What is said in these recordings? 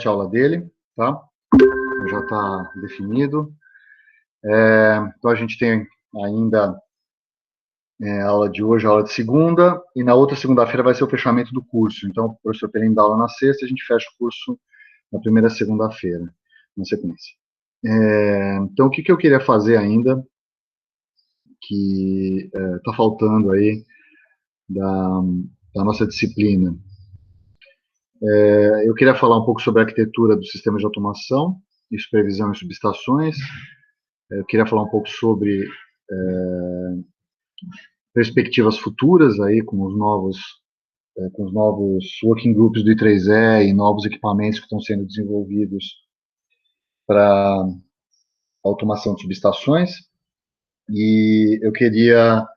aula dele, tá? Já está definido. Então, a gente tem ainda a aula de hoje, a aula de segunda, e na outra segunda-feira vai ser o fechamento do curso. Então, o professor Perim dá aula na sexta, a gente fecha o curso na primeira segunda-feira, na sequência. Então, o que eu queria fazer ainda, que está faltando aí da nossa disciplina? Eu queria falar um pouco sobre a arquitetura dos sistemas de automação e supervisão em subestações. Eu queria falar um pouco sobre perspectivas futuras aí com os novos working groups do I3E e novos equipamentos que estão sendo desenvolvidos para automação de subestações. E eu queria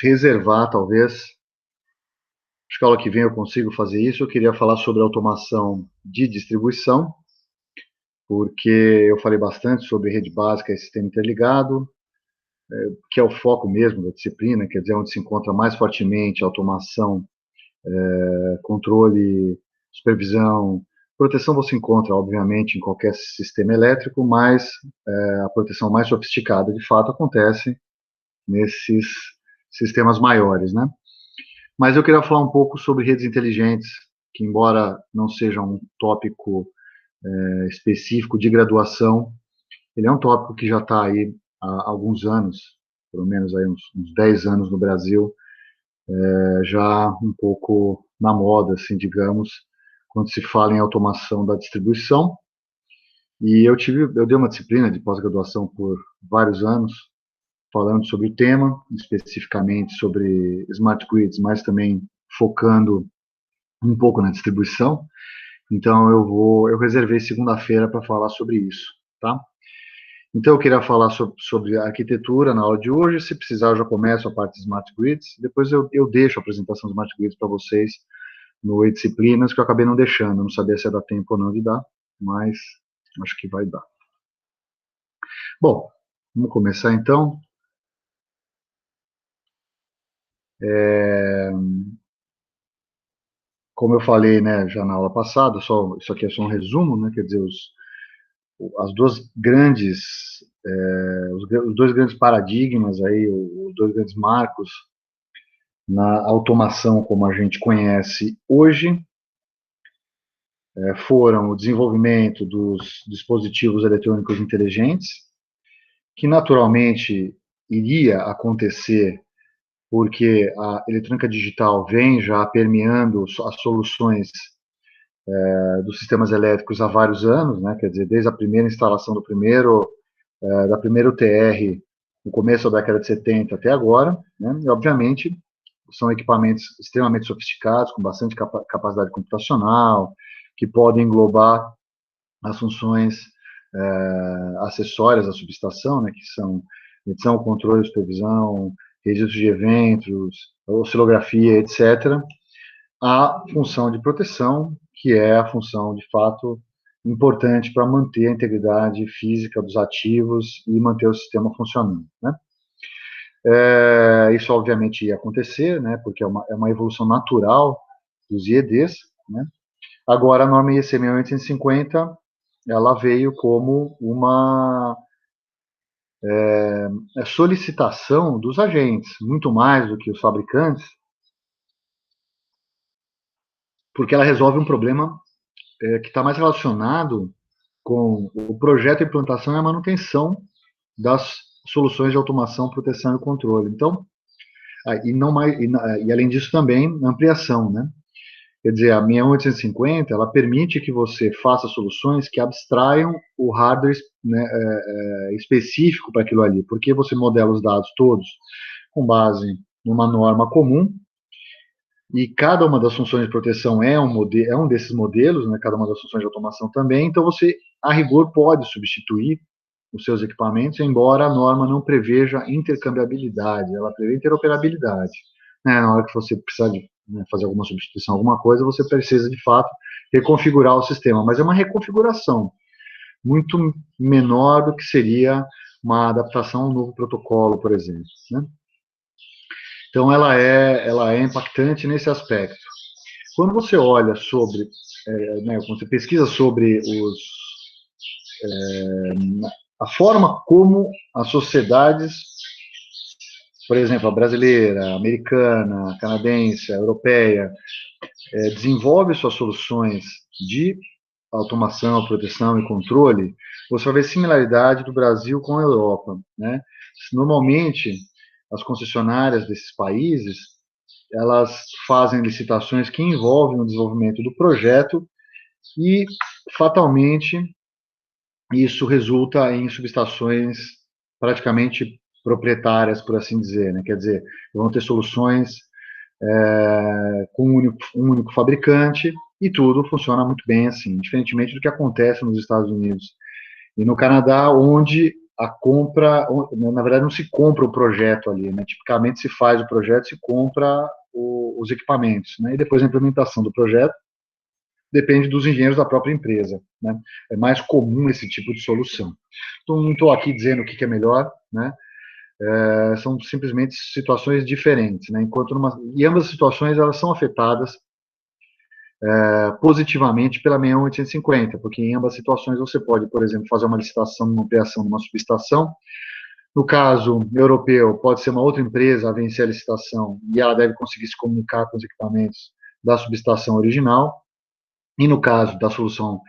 reservar, talvez, acho que a aula que vem eu consigo fazer isso, eu queria falar sobre automação de distribuição, porque eu falei bastante sobre rede básica e sistema interligado, que é o foco mesmo da disciplina, quer dizer, onde se encontra mais fortemente a automação, controle, supervisão. Proteção você encontra, obviamente, em qualquer sistema elétrico, mas a proteção mais sofisticada, de fato, acontece nesses sistemas maiores, né? Mas eu queria falar um pouco sobre redes inteligentes, que, embora não seja um tópico específico de graduação, ele é um tópico que já está aí há alguns anos, pelo menos aí uns 10 anos no Brasil, já um pouco na moda, assim, digamos, quando se fala em automação da distribuição. E eu dei uma disciplina de pós-graduação por vários anos, falando sobre o tema, especificamente sobre smart grids, mas também focando um pouco na distribuição. Então eu reservei segunda-feira para falar sobre isso, tá? Então eu queria falar sobre a arquitetura na aula de hoje. Se precisar, eu já começo a parte de smart grids. Depois eu deixo a apresentação dos smart grids para vocês no E-Disciplinas, que eu acabei não deixando. Eu não sabia se ia dar tempo ou não de dar, mas acho que vai dar. Bom, vamos começar então. Como eu falei, né, já na aula passada, isso aqui é só um resumo, né, quer dizer, as duas grandes, os dois grandes paradigmas aí, os dois grandes marcos na automação como a gente conhece hoje, foram o desenvolvimento dos dispositivos eletrônicos inteligentes, que naturalmente iria acontecer porque a eletrônica digital vem já permeando as soluções dos sistemas elétricos há vários anos, né? Quer dizer, desde a primeira instalação da primeira UTR, no começo da década de 70 até agora, né? E, obviamente, são equipamentos extremamente sofisticados, com bastante capacidade computacional, que podem englobar as funções acessórias da subestação, né? Que são medição, controle, supervisão, registro de eventos, oscilografia, etc., a função de proteção, que é a função, de fato, importante para manter a integridade física dos ativos e manter o sistema funcionando, né? Isso, obviamente, ia acontecer, né, porque é uma evolução natural dos IEDs, né? Agora, a norma IEC 6850, ela veio como uma solicitação dos agentes, muito mais do que os fabricantes, porque ela resolve um problema que está mais relacionado com o projeto, a implantação e a manutenção das soluções de automação, proteção e controle. Então, e além disso também, ampliação, né? Quer dizer, a 6850, ela permite que você faça soluções que abstraiam o hardware, né, específico para aquilo ali, porque você modela os dados todos com base numa norma comum, e cada uma das funções de proteção é um desses modelos, né, cada uma das funções de automação também, então você, a rigor, pode substituir os seus equipamentos, embora a norma não preveja intercambiabilidade, ela prevê interoperabilidade. Né, na hora que você precisar de fazer alguma substituição, alguma coisa, você precisa, de fato, reconfigurar o sistema, mas é uma reconfiguração muito menor do que seria uma adaptação a um novo protocolo, por exemplo, né? Então, ela é impactante nesse aspecto. Quando você olha sobre, né, quando você pesquisa sobre a forma como as sociedades, por exemplo, a brasileira, a americana, a canadense, a europeia, desenvolve suas soluções de automação, proteção e controle, você vai ver similaridade do Brasil com a Europa, né? Normalmente, as concessionárias desses países, elas fazem licitações que envolvem o desenvolvimento do projeto e, fatalmente, isso resulta em subestações praticamente proprietárias, por assim dizer, né? Quer dizer, vão ter soluções com um único fabricante e tudo funciona muito bem assim, diferentemente do que acontece nos Estados Unidos e no Canadá, onde a compra, na verdade, não se compra o projeto ali, né? Tipicamente se faz o projeto, se compra os equipamentos, né? E depois a implementação do projeto depende dos engenheiros da própria empresa, né? É mais comum esse tipo de solução. Então, não estou aqui dizendo o que é melhor, né? São simplesmente situações diferentes, né? E ambas as situações elas são afetadas positivamente pela 61850, porque em ambas as situações você pode, por exemplo, fazer uma licitação, uma ampliação de uma subestação. No caso europeu, pode ser uma outra empresa a vencer a licitação e ela deve conseguir se comunicar com os equipamentos da subestação original. E no caso da solução,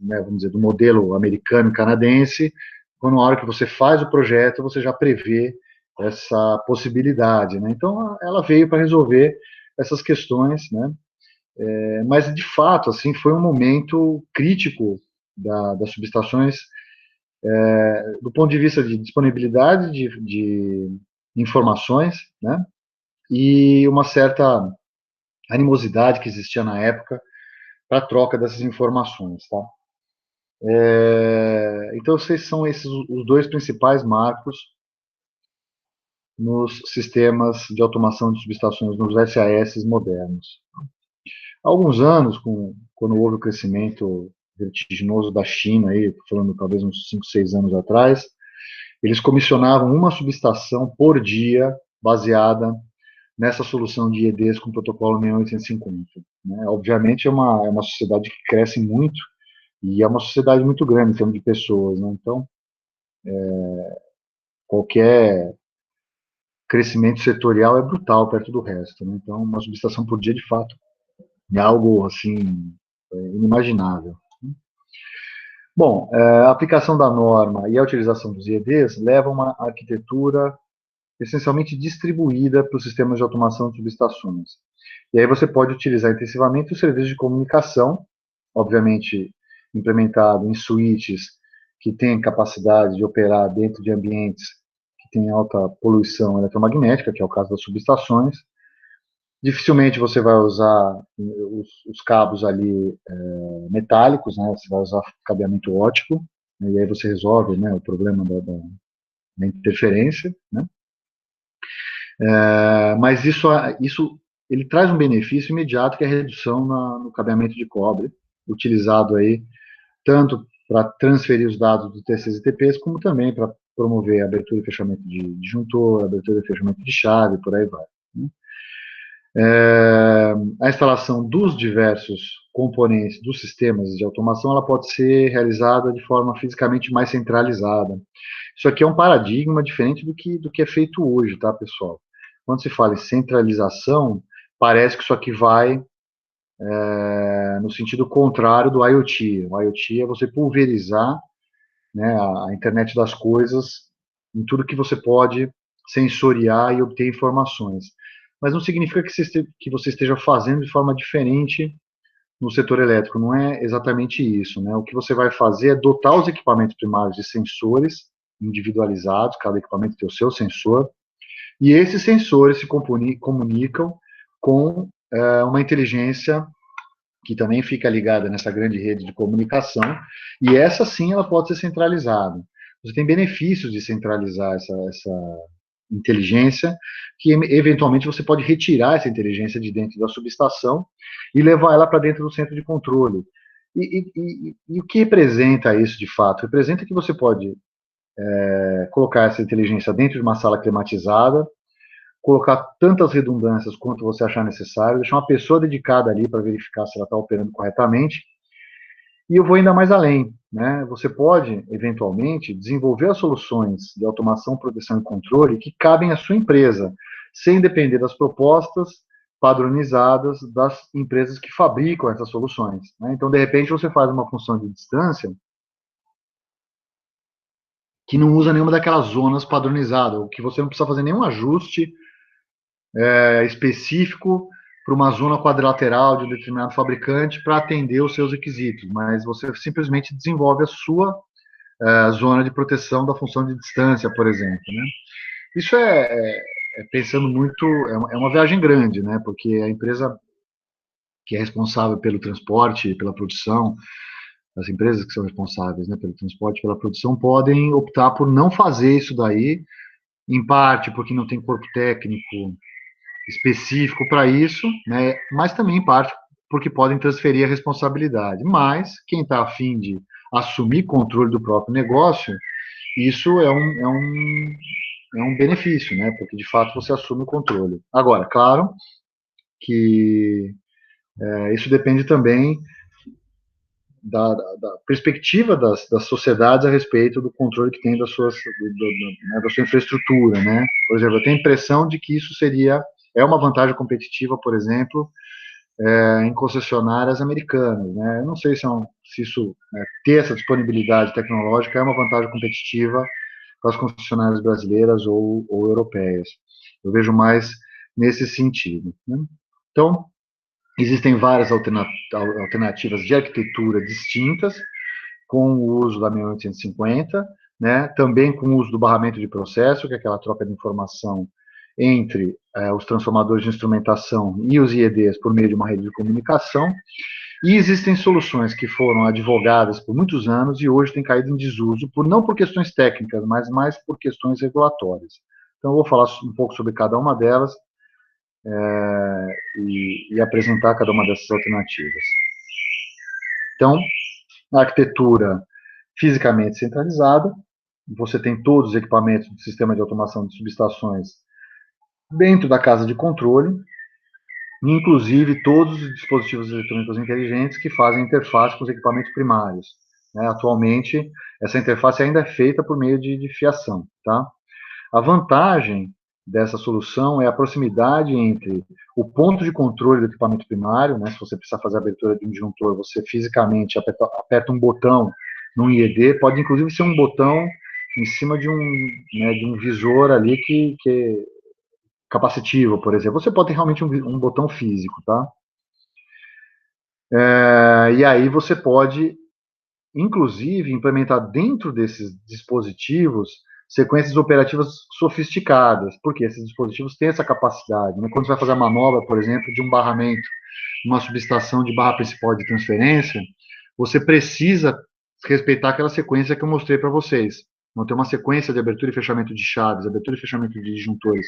vamos dizer, do modelo americano e canadense, quando na hora que você faz o projeto, você já prevê essa possibilidade, né? Então, ela veio para resolver essas questões, né? Mas, de fato, assim, foi um momento crítico das subestações, do ponto de vista de disponibilidade de informações, né? E uma certa animosidade que existia na época para a troca dessas informações, tá? Então, são esses os dois principais marcos nos sistemas de automação de subestações, nos SAS modernos. Há alguns anos, quando houve o crescimento vertiginoso da China, aí, falando talvez uns 5, 6 anos atrás, eles comissionavam uma subestação por dia baseada nessa solução de IEDs com o protocolo 61850. Né? Obviamente, é uma sociedade que cresce muito e é uma sociedade muito grande em termos de pessoas. Né? Então, qualquer crescimento setorial é brutal perto do resto. Né? Então, uma subestação por dia, de fato, é algo assim inimaginável. Bom, a aplicação da norma e a utilização dos IEDs levam a uma arquitetura essencialmente distribuída para os sistemas de automação de subestações. E aí você pode utilizar intensivamente os serviços de comunicação, obviamente implementado em suítes que têm capacidade de operar dentro de ambientes que têm alta poluição eletromagnética, que é o caso das subestações. Dificilmente você vai usar os cabos ali metálicos, né? Você vai usar cabeamento óptico, né? E aí você resolve, né, o problema da interferência, né? Mas isso ele traz um benefício imediato, que é a redução no cabeamento de cobre, utilizado aí tanto para transferir os dados do TCs e TPs, como também para promover a abertura e fechamento de disjuntor, abertura e fechamento de chave, por aí vai. Né? A instalação dos diversos componentes dos sistemas de automação ela pode ser realizada de forma fisicamente mais centralizada. Isso aqui é um paradigma diferente do que é feito hoje, tá, pessoal? Quando se fala em centralização, parece que isso aqui vai no sentido contrário do IoT. O IoT é você pulverizar, né, a internet das coisas em tudo que você pode sensoriar e obter informações. Mas não significa que você esteja fazendo de forma diferente no setor elétrico, não é exatamente isso. Né? O que você vai fazer é dotar os equipamentos primários de sensores individualizados, cada equipamento tem o seu sensor, e esses sensores se comunicam com uma inteligência que também fica ligada nessa grande rede de comunicação, e essa sim ela pode ser centralizada. Você tem benefícios de centralizar essa inteligência, que eventualmente você pode retirar essa inteligência de dentro da subestação e levar ela para dentro do centro de controle. E o que representa isso de fato? Representa que você pode colocar essa inteligência dentro de uma sala climatizada, colocar tantas redundâncias quanto você achar necessário, deixar uma pessoa dedicada ali para verificar se ela está operando corretamente. E eu vou ainda mais além, né? Você pode, eventualmente, desenvolver as soluções de automação, proteção e controle que cabem à sua empresa, sem depender das propostas padronizadas das empresas que fabricam essas soluções, né? Então, de repente, você faz uma função de distância que não usa nenhuma daquelas zonas padronizadas, ou que você não precisa fazer nenhum ajuste específico para uma zona quadrilateral de um determinado fabricante para atender os seus requisitos, mas você simplesmente desenvolve a sua zona de proteção da função de distância, por exemplo, né? Isso pensando muito, é uma viagem grande, né? Porque a empresa que é responsável pelo transporte, pela produção, as empresas que são responsáveis, né, pelo transporte, pela produção, podem optar por não fazer isso daí, em parte porque não tem corpo técnico específico para isso, né, mas também em parte porque podem transferir a responsabilidade. Mas quem está afim de assumir controle do próprio negócio, isso é um benefício, né, porque de fato você assume o controle. Agora, claro que isso depende também da perspectiva das sociedades a respeito do controle que tem da sua infraestrutura, né? Por exemplo, eu tenho a impressão de que isso é uma vantagem competitiva, por exemplo, em concessionárias americanas, né? Eu não sei se isso, né, ter essa disponibilidade tecnológica é uma vantagem competitiva para as concessionárias brasileiras ou europeias. Eu vejo mais nesse sentido, né? Então, existem várias alternativas de arquitetura distintas, com o uso da 1850, né? Também com o uso do barramento de processo, que é aquela troca de informação entre os transformadores de instrumentação e os IEDs por meio de uma rede de comunicação. E existem soluções que foram advogadas por muitos anos e hoje têm caído em desuso, não por questões técnicas, mas mais por questões regulatórias. Então, eu vou falar um pouco sobre cada uma delas e apresentar cada uma dessas alternativas. Então, a arquitetura fisicamente centralizada, você tem todos os equipamentos do sistema de automação de subestações dentro da casa de controle, inclusive todos os dispositivos eletrônicos inteligentes que fazem interface com os equipamentos primários, né? Atualmente, essa interface ainda é feita por meio de fiação, tá? A vantagem dessa solução é a proximidade entre o ponto de controle do equipamento primário, né? Se você precisar fazer a abertura de um disjuntor, você fisicamente aperta um botão num IED, pode inclusive ser um botão em cima de um visor ali que é capacitivo, por exemplo. Você pode ter realmente um botão físico, tá? E aí você pode, inclusive, implementar dentro desses dispositivos sequências operativas sofisticadas, porque esses dispositivos têm essa capacidade, né? Quando você vai fazer a manobra, por exemplo, de um barramento, uma subestação de barra principal de transferência, você precisa respeitar aquela sequência que eu mostrei para vocês. Vão ter uma sequência de abertura e fechamento de chaves, abertura e fechamento de disjuntores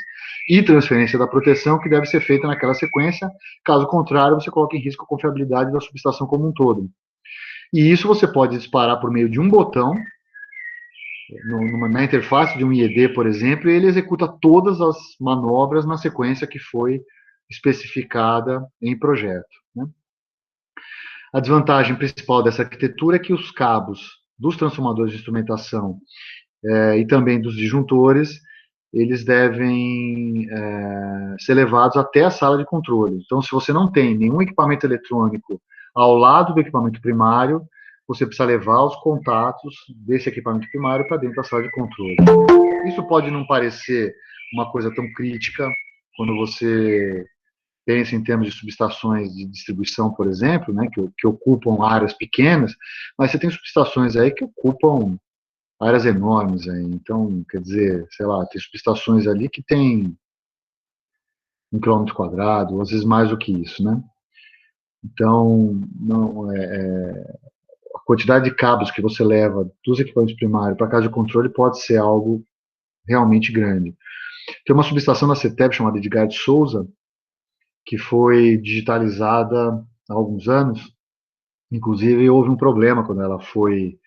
e transferência da proteção que deve ser feita naquela sequência. Caso contrário, você coloca em risco a confiabilidade da subestação como um todo. E isso você pode disparar por meio de um botão, na interface de um IED, por exemplo, e ele executa todas as manobras na sequência que foi especificada em projeto, né? A desvantagem principal dessa arquitetura é que os cabos dos transformadores de instrumentação e também dos disjuntores, eles devem ser levados até a sala de controle. Então, se você não tem nenhum equipamento eletrônico ao lado do equipamento primário, você precisa levar os contatos desse equipamento primário para dentro da sala de controle. Isso pode não parecer uma coisa tão crítica quando você pensa em termos de subestações de distribuição, por exemplo, né, que ocupam áreas pequenas, mas você tem subestações aí que ocupam áreas enormes aí. Então, quer dizer, sei lá, tem subestações ali que tem 1 quilômetro quadrado, às vezes mais do que isso, né? Então, não, a quantidade de cabos que você leva dos equipamentos primários para a casa de controle pode ser algo realmente grande. Tem uma subestação da CETEP chamada Edgar de Souza, que foi digitalizada há alguns anos. Inclusive, houve um problema quando ela foi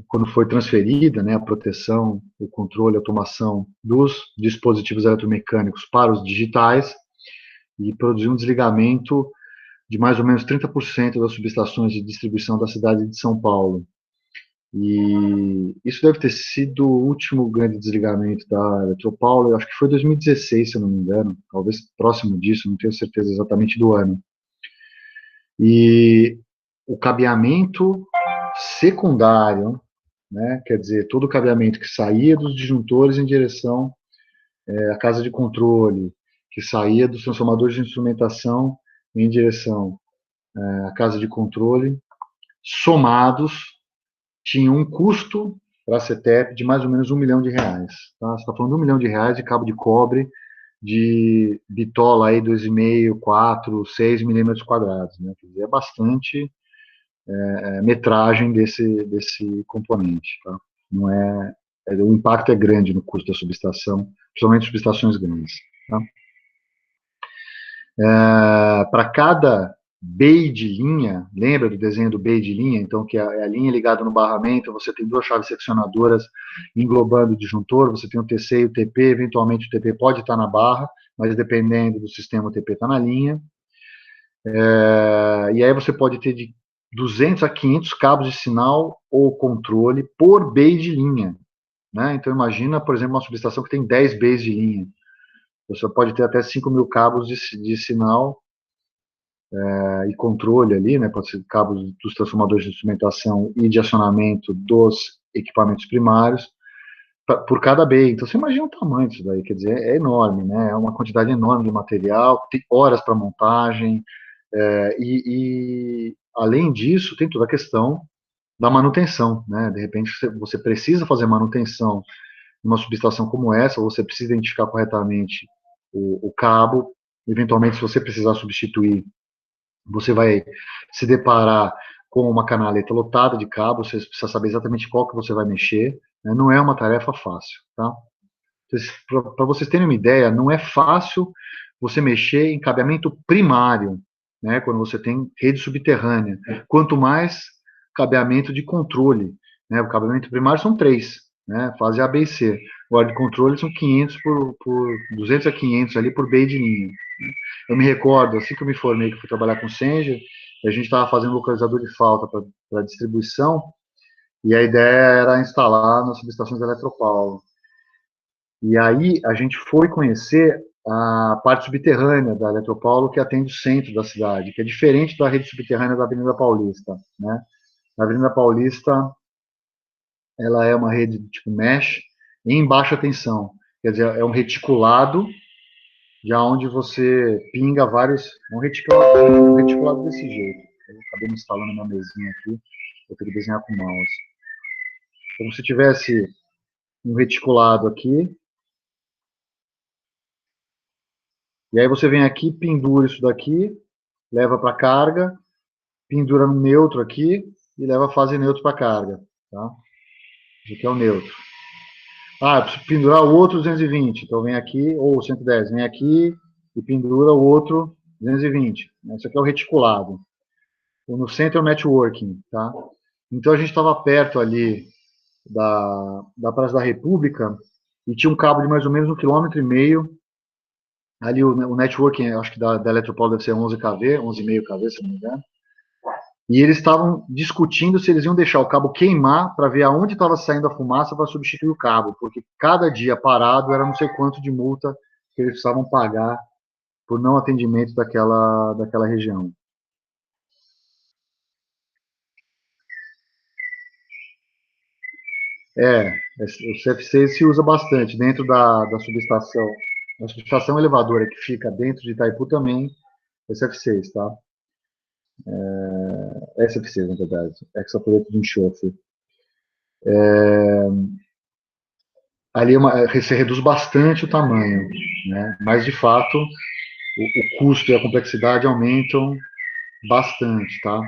quando foi transferida, né, a proteção, o controle, a automação dos dispositivos eletromecânicos para os digitais, e produziu um desligamento de mais ou menos 30% das subestações de distribuição da cidade de São Paulo. E isso deve ter sido o último grande desligamento da Eletropaulo, eu acho que foi 2016, se eu não me engano, talvez próximo disso, não tenho certeza exatamente do ano. E o cabeamento secundário, né, quer dizer, todo o cabeamento que saía dos disjuntores em direção à casa de controle, que saía dos transformadores de instrumentação em direção à casa de controle, somados, tinham um custo para a CETEP de mais ou menos R$ 1 milhão. Tá? Você está falando de R$ 1 milhão de cabo de cobre, de bitola aí 2,5, 4, 6 milímetros quadrados. Né? Quer dizer, é bastante metragem desse componente. Tá? Não o impacto é grande no custo da subestação, principalmente subestações grandes. Tá? Para cada bay de linha, lembra do desenho do bay de linha? Então, que é a linha ligada no barramento, você tem duas chaves seccionadoras englobando o disjuntor, você tem o TC e o TP, eventualmente o TP pode estar na barra, mas dependendo do sistema, o TP está na linha. E aí você pode ter de 200 a 500 cabos de sinal ou controle por bay de linha. Né? Então, imagina, por exemplo, uma subestação que tem 10 bays de linha. Você pode ter até 5.000 cabos de sinal e controle ali, né? Pode ser cabos dos transformadores de instrumentação e de acionamento dos equipamentos primários por cada bay. Então, você imagina o tamanho disso daí, quer dizer, é enorme, né? É uma quantidade enorme de material, tem horas para montagem, além disso, tem toda a questão da manutenção, né? De repente, você precisa fazer manutenção numa subestação como essa, ou você precisa identificar corretamente o cabo, eventualmente, se você precisar substituir, você vai se deparar com uma canaleta lotada de cabos, você precisa saber exatamente qual que você vai mexer, né? Não é uma tarefa fácil, tá? Para vocês terem uma ideia, não é fácil você mexer em cabeamento primário, né, quando você tem rede subterrânea. Quanto mais cabeamento de controle. Né, o cabeamento primário são 3, né, fase A, B e C. Agora, de controle são 500 por 200 a 500 ali por bay de linha. Né. Eu me recordo, assim que eu me formei, que fui trabalhar com Senja, a gente estava fazendo localizador de falta para distribuição, e a ideia era instalar nas subestações da Eletropaulo. E aí a gente foi conhecer a parte subterrânea da Eletropaulo, que atende o centro da cidade, que é diferente da rede subterrânea da Avenida Paulista. Né? A Avenida Paulista, ela é uma rede tipo mesh em baixa tensão, quer dizer, é um reticulado, já onde você pinga vários, um reticulado desse jeito. Eu acabei me instalando uma mesinha aqui, eu tenho que desenhar com mouse. Como se tivesse um reticulado aqui, e aí você vem aqui, pendura isso daqui, leva para carga, pendura no neutro aqui e leva a fase neutro para carga. Tá? Esse aqui é o neutro. Eu preciso pendurar o outro 220. Então vem aqui, ou 110, vem aqui e pendura o outro 220. Esse aqui é o reticulado. No centro é o networking. Tá? Então a gente estava perto ali da Praça da República e tinha um cabo de mais ou menos 1,5 km. Ali o networking, acho que da Eletropaulo deve ser 11 kV, 11,5 kV, se não me engano. E eles estavam discutindo se eles iam deixar o cabo queimar para ver aonde estava saindo a fumaça para substituir o cabo, porque cada dia parado era não sei quanto de multa que eles precisavam pagar por não atendimento daquela região. O CFC se usa bastante dentro da subestação. A subestação elevadora que fica dentro de Itaipu também é CFCs, tá? SFCs, na verdade. Hexafluoreto de enxofre. Ali você reduz bastante o tamanho, né? Mas, de fato, o custo e a complexidade aumentam bastante, tá?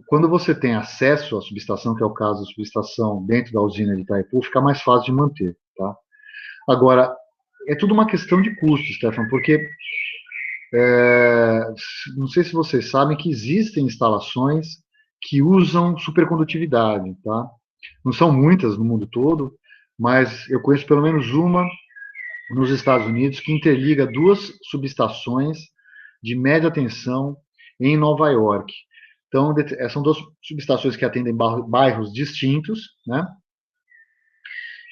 Quando você tem acesso à subestação, que é o caso da subestação dentro da usina de Itaipu, fica mais fácil de manter, tá? Agora, é tudo uma questão de custo, Stefan, porque não sei se vocês sabem que existem instalações que usam supercondutividade, tá? Não são muitas no mundo todo, mas eu conheço pelo menos uma nos Estados Unidos que interliga duas subestações de média tensão em Nova York. Então, são duas subestações que atendem bairros distintos, né?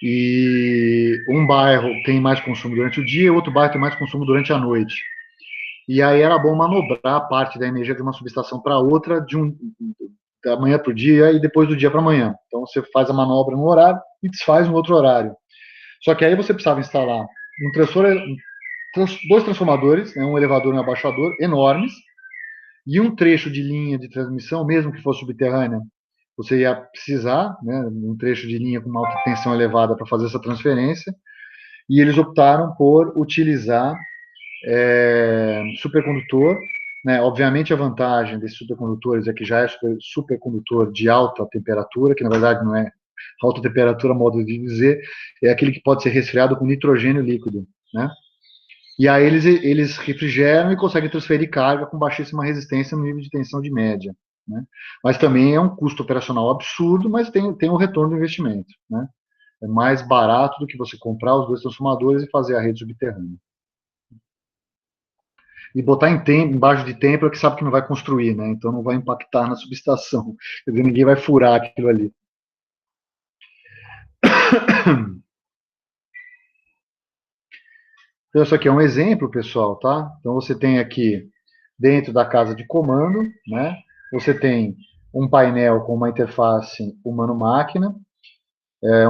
E um bairro tem mais consumo durante o dia, e outro bairro tem mais consumo durante a noite. E aí era bom manobrar parte da energia de uma subestação para outra, da manhã para o dia e depois do dia para amanhã. Então você faz a manobra num horário e desfaz no outro horário. Só que aí você precisava instalar dois transformadores, né, um elevador e um abaixador enormes, e um trecho de linha de transmissão, mesmo que fosse subterrânea, você ia precisar, né, um trecho de linha com uma alta tensão elevada para fazer essa transferência, e eles optaram por utilizar supercondutor, né? Obviamente a vantagem desses supercondutores é que já é supercondutor de alta temperatura, que na verdade não é alta temperatura, modo de dizer, é aquele que pode ser resfriado com nitrogênio líquido, né? E aí eles refrigeram e conseguem transferir carga com baixíssima resistência no nível de tensão de média, né? Mas também é um custo operacional absurdo, mas tem um retorno do investimento, né? É mais barato do que você comprar os dois transformadores e fazer a rede subterrânea. E botar embaixo de templo que sabe que não vai construir, né? Então não vai impactar na subestação. Quer dizer, ninguém vai furar aquilo ali. Então, isso aqui é um exemplo, pessoal, tá? Então, você tem aqui, dentro da casa de comando, né? Você tem um painel com uma interface humano-máquina,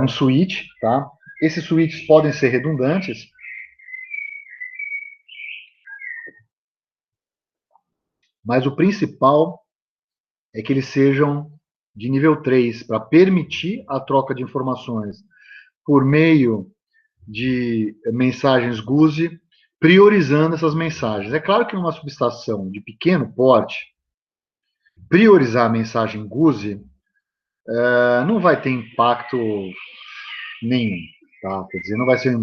um switch, tá? Esses switches podem ser redundantes, mas o principal é que eles sejam de nível 3, para permitir a troca de informações por meio de mensagens GUSE, priorizando essas mensagens. É claro que numa subestação de pequeno porte, priorizar a mensagem GUSE não vai ter impacto nenhum, tá? Quer dizer, não vai ser,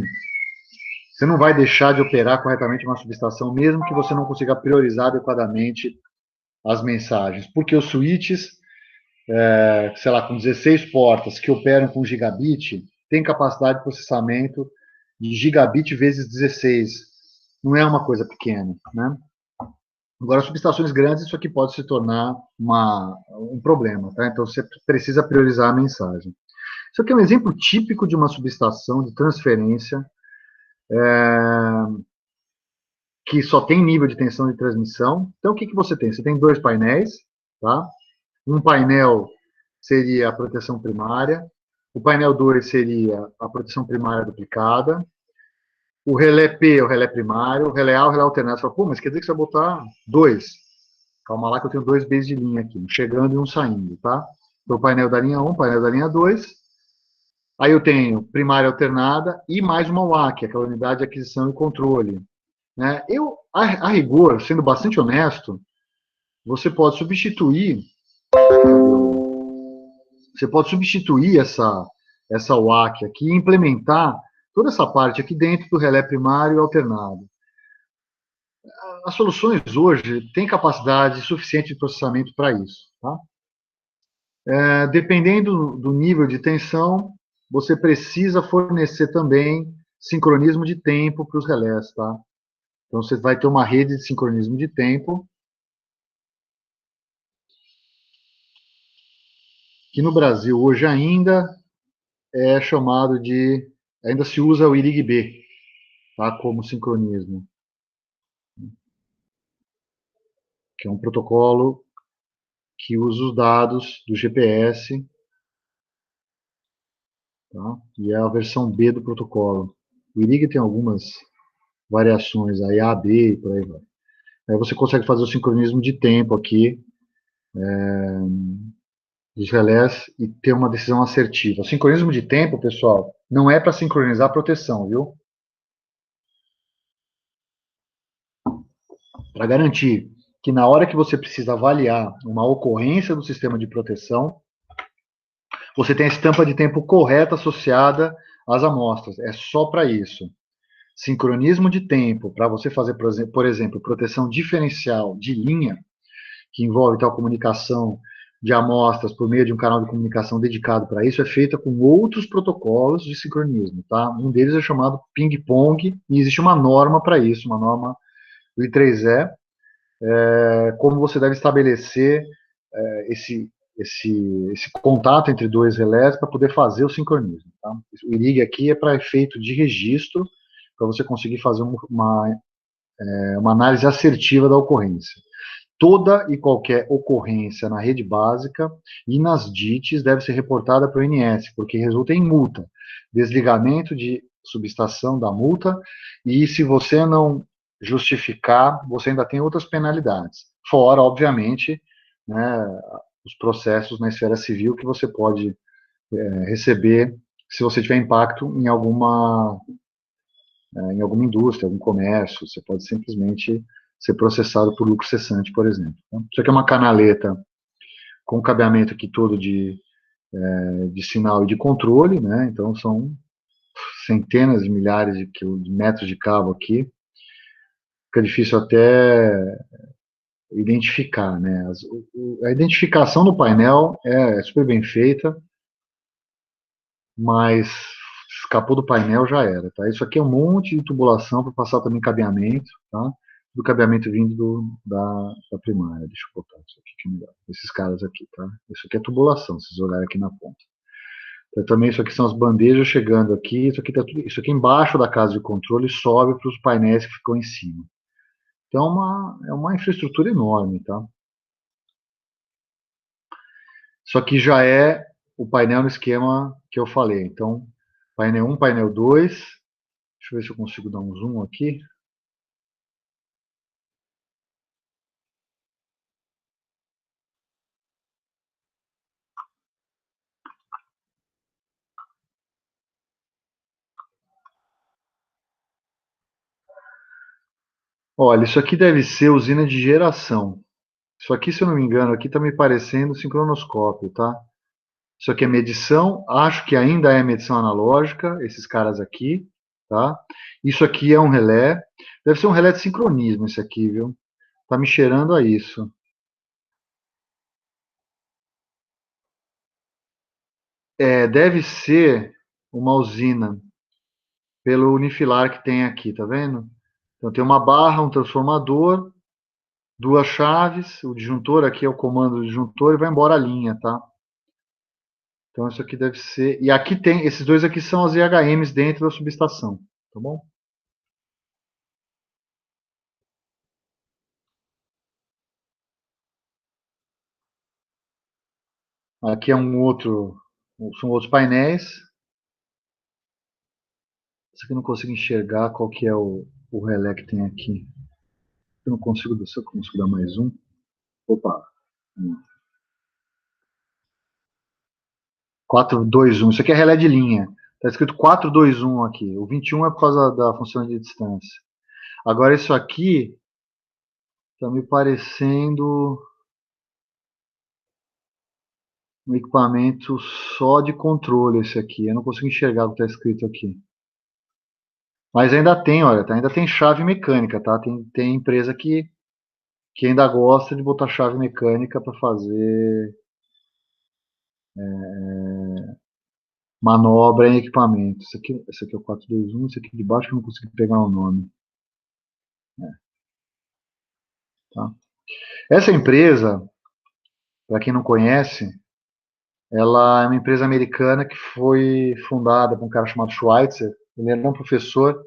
você não vai deixar de operar corretamente uma subestação, mesmo que você não consiga priorizar adequadamente as mensagens, porque os switches, sei lá, com 16 portas que operam com gigabit, têm capacidade de processamento de gigabit vezes 16. Não é uma coisa pequena, né? Agora, subestações grandes, isso aqui pode se tornar um problema, tá? Então, você precisa priorizar a mensagem. Isso aqui é um exemplo típico de uma subestação de transferência que só tem nível de tensão de transmissão. Então, o que você tem? Você tem dois painéis, tá? Um painel seria a proteção primária, o painel 2 seria a proteção primária duplicada, o relé P é o relé primário, o relé A é o relé alternado. Você fala, pô, mas quer dizer que você vai botar dois? Calma lá que eu tenho dois bases de linha aqui, um chegando e um saindo, tá? Então, o painel da linha 1, painel da linha 2. Aí eu tenho primária alternada e mais uma UAC, aquela unidade de aquisição e controle. Né? A rigor, sendo bastante honesto, você pode substituir essa UAC aqui e implementar toda essa parte aqui dentro do relé primário e alternado. As soluções hoje têm capacidade suficiente de processamento para isso. Tá? Dependendo do nível de tensão, você precisa fornecer também sincronismo de tempo para os relés. Tá? Então, você vai ter uma rede de sincronismo de tempo, que no Brasil hoje ainda é chamado de, ainda se usa o IRIG-B, tá, como sincronismo, que é um protocolo que usa os dados do GPS, tá, e é a versão B do protocolo. O IRIG tem algumas variações, aí A, B e por aí vai. Aí você consegue fazer o sincronismo de tempo aqui, dos relés, e ter uma decisão assertiva. O sincronismo de tempo, pessoal, não é para sincronizar a proteção, viu? Para garantir que na hora que você precisa avaliar uma ocorrência do sistema de proteção, você tem a estampa de tempo correta associada às amostras. É só para isso. Sincronismo de tempo, para você fazer, por exemplo, proteção diferencial de linha, que envolve tal comunicação de amostras por meio de um canal de comunicação dedicado para isso é feita com outros protocolos de sincronismo, tá? Um deles é chamado ping-pong e existe uma norma para isso, uma norma do I3E, como você deve estabelecer esse contato entre dois relés para poder fazer o sincronismo. Tá? O IRIG aqui é para efeito de registro, para você conseguir fazer uma análise assertiva da ocorrência. Toda e qualquer ocorrência na rede básica e nas DITs deve ser reportada para o INS, porque resulta em multa, desligamento de subestação da multa, e se você não justificar, você ainda tem outras penalidades. Fora, obviamente, né, os processos na esfera civil que você pode receber se você tiver impacto em alguma indústria, algum comércio, você pode simplesmente ser processado por lucro cessante, por exemplo. Então, isso aqui é uma canaleta com cabeamento aqui todo de sinal e de controle, né? Então são centenas de milhares de metros de cabo aqui. Fica difícil até identificar, né? A identificação no painel é super bem feita, mas escapou do painel já era, tá? Isso aqui é um monte de tubulação para passar também cabeamento, tá? Do cabeamento vindo da primária. Deixa eu botar isso aqui que é melhor. Esses caras aqui, tá? Isso aqui é tubulação, vocês olharem aqui na ponta. Então, também isso aqui são as bandejas chegando aqui, isso aqui embaixo da casa de controle sobe para os painéis que ficam em cima. Então é uma infraestrutura enorme, tá? Isso aqui já é o painel no esquema que eu falei. Então, painel 1, painel 2. Deixa eu ver se eu consigo dar um zoom aqui. Olha, isso aqui deve ser usina de geração. Isso aqui, se eu não me engano, aqui está me parecendo sincronoscópio, tá? Isso aqui é medição, acho que ainda é medição analógica, esses caras aqui, tá? Isso aqui é um relé, deve ser um relé de sincronismo esse aqui, viu? Tá me cheirando a isso. Deve ser uma usina, pelo unifilar que tem aqui, tá vendo? Então tem uma barra, um transformador, duas chaves, o disjuntor aqui é o comando do disjuntor e vai embora a linha, tá? Então isso aqui deve ser. E aqui tem, esses dois aqui são as IHMs dentro da subestação, tá bom? Aqui é são outros painéis. Isso aqui eu não consigo enxergar qual que é o relé que tem aqui. Eu não consigo, se eu consigo dar mais um. Opa, 421. Isso aqui é relé de linha. Está escrito 421 aqui. O 21 é por causa da função de distância. Agora isso aqui está me parecendo um equipamento só de controle esse aqui. Eu não consigo enxergar o que está escrito aqui. Mas ainda tem, olha, ainda tem chave mecânica, tá? Tem empresa que ainda gosta de botar chave mecânica para fazer manobra em equipamento. Esse aqui é o 421, esse aqui de baixo que eu não consigo pegar o nome. Tá? Essa empresa, para quem não conhece, ela é uma empresa americana que foi fundada por um cara chamado Schweitzer. Ele era um professor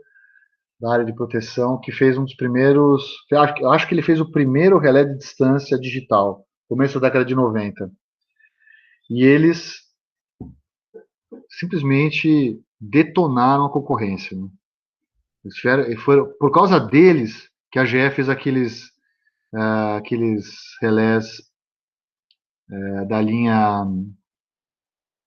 da área de proteção que fez um dos primeiros. Acho que ele fez o primeiro relé de distância digital, começo da década de 90. E eles simplesmente detonaram a concorrência. Né? Por causa deles que a GE fez aqueles relés da linha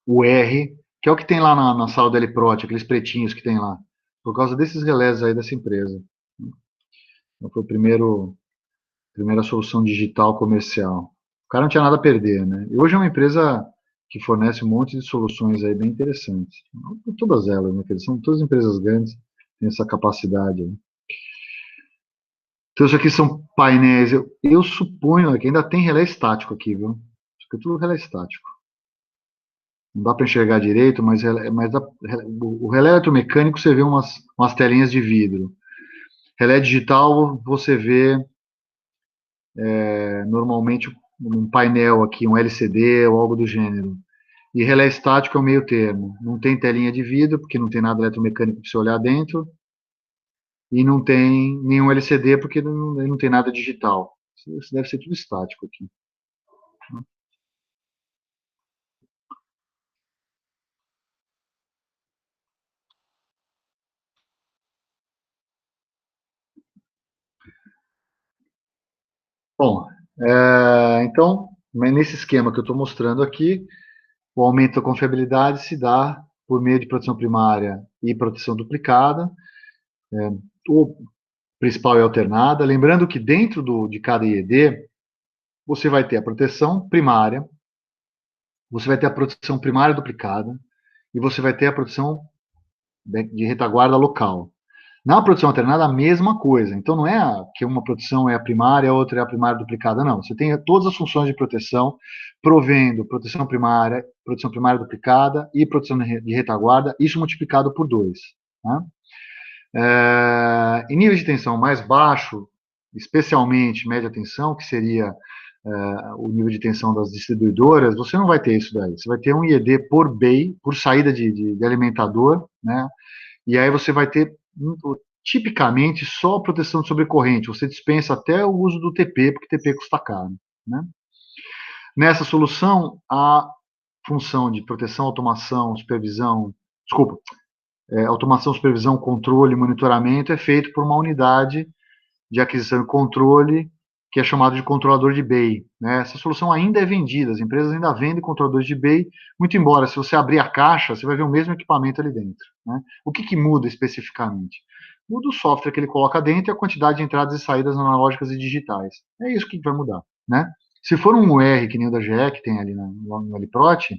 UR, que é o que tem lá na sala da Eliprot, aqueles pretinhos que tem lá. Por causa desses relés aí dessa empresa. Então, foi a primeira solução digital comercial. O cara não tinha nada a perder, né? E hoje é uma empresa que fornece um monte de soluções aí bem interessantes. Todas elas, né? São todas empresas grandes, têm essa capacidade. Né? Então, isso aqui são painéis. Eu suponho que ainda tem relé estático aqui, viu? Isso aqui é tudo relé estático. Não dá para enxergar direito, mas o relé eletromecânico você vê umas telinhas de vidro. Relé digital você vê normalmente um painel aqui, um LCD ou algo do gênero. E relé estático é o meio termo. Não tem telinha de vidro, porque não tem nada eletromecânico para você olhar dentro, e não tem nenhum LCD, porque não tem nada digital. Isso deve ser tudo estático aqui. Bom, então, nesse esquema que eu estou mostrando aqui, o aumento da confiabilidade se dá por meio de proteção primária e proteção duplicada. O principal é alternada. Lembrando que dentro de cada IED, você vai ter a proteção primária, você vai ter a proteção primária duplicada e você vai ter a proteção de retaguarda local. Na proteção alternada, a mesma coisa. Então, não é que uma proteção é a primária, a outra é a primária duplicada, não. Você tem todas as funções de proteção, provendo proteção primária duplicada e proteção de retaguarda, isso multiplicado por 2. Né? Em nível de tensão mais baixo, especialmente média tensão, que seria o nível de tensão das distribuidoras, você não vai ter isso daí. Você vai ter um IED por BEI, por saída de alimentador, né? E aí você vai ter, tipicamente, só proteção de sobrecorrente. Você dispensa até o uso do TP, porque TP custa caro, né? Nessa solução, a função de proteção, automação, supervisão, desculpa, automação, supervisão, controle e monitoramento é feito por uma unidade de aquisição e controle, que é chamado de controlador de BEI. Né? Essa solução ainda é vendida, as empresas ainda vendem controladores de BEI, muito embora, se você abrir a caixa, você vai ver o mesmo equipamento ali dentro. Né? O que muda especificamente? Muda o software que ele coloca dentro e a quantidade de entradas e saídas analógicas e digitais. É isso que vai mudar. Né? Se for um UR, que nem o da GE, que tem ali no Aliprot,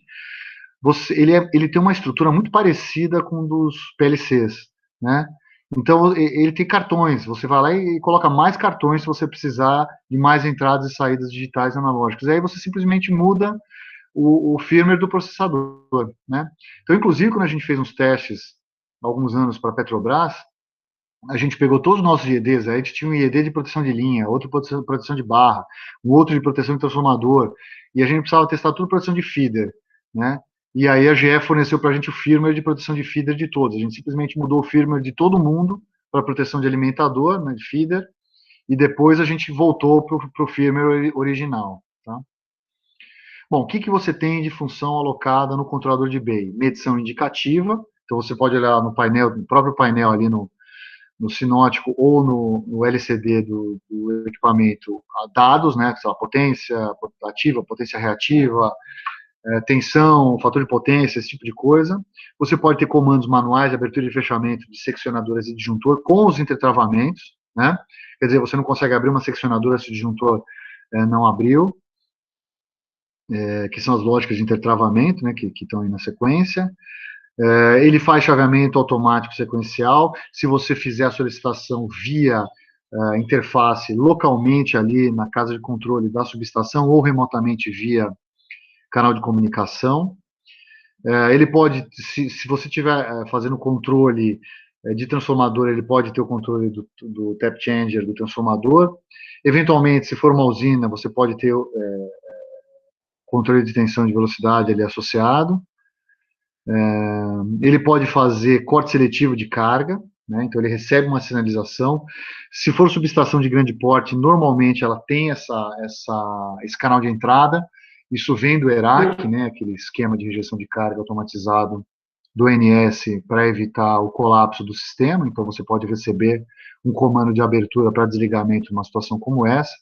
ele tem uma estrutura muito parecida com um dos PLCs, né? Então, ele tem cartões, você vai lá e coloca mais cartões se você precisar de mais entradas e saídas digitais analógicas. E aí você simplesmente muda o firmware do processador, né? Então, inclusive, quando a gente fez uns testes, há alguns anos, para a Petrobras, a gente pegou todos os nossos IEDs, a gente tinha um IED de proteção de linha, outro de proteção de barra, um outro de proteção de transformador, e a gente precisava testar tudo proteção de feeder, né? E aí a GE forneceu para a gente o firmware de proteção de feeder de todos. A gente simplesmente mudou o firmware de todo mundo para proteção de alimentador, né, de feeder, e depois a gente voltou para o firmware original. Tá? Bom, o que você tem de função alocada no controlador de BEI? Medição indicativa, então você pode olhar no painel, no próprio painel ali no sinótico ou no LCD do equipamento, dados, né, a potência ativa, potência reativa, tensão, fator de potência, esse tipo de coisa. Você pode ter comandos manuais de abertura e fechamento de seccionadoras e disjuntor com os intertravamentos, né? Quer dizer, você não consegue abrir uma seccionadora se o disjuntor não abriu, que são as lógicas de intertravamento, né, que estão aí na sequência. Ele faz chaveamento automático sequencial. Se você fizer a solicitação via interface localmente ali na casa de controle da subestação ou remotamente via canal de comunicação. Ele pode, se você estiver fazendo controle de transformador, ele pode ter o controle do tap changer do transformador. Eventualmente, se for uma usina, você pode ter controle de tensão de velocidade ali associado. Ele pode fazer corte seletivo de carga, né? Então ele recebe uma sinalização. Se for subestação de grande porte, normalmente ela tem esse canal de entrada. Isso vem do ERAC, né? Aquele esquema de rejeição de carga automatizado do NS para evitar o colapso do sistema. Então você pode receber um comando de abertura para desligamento numa situação como essa.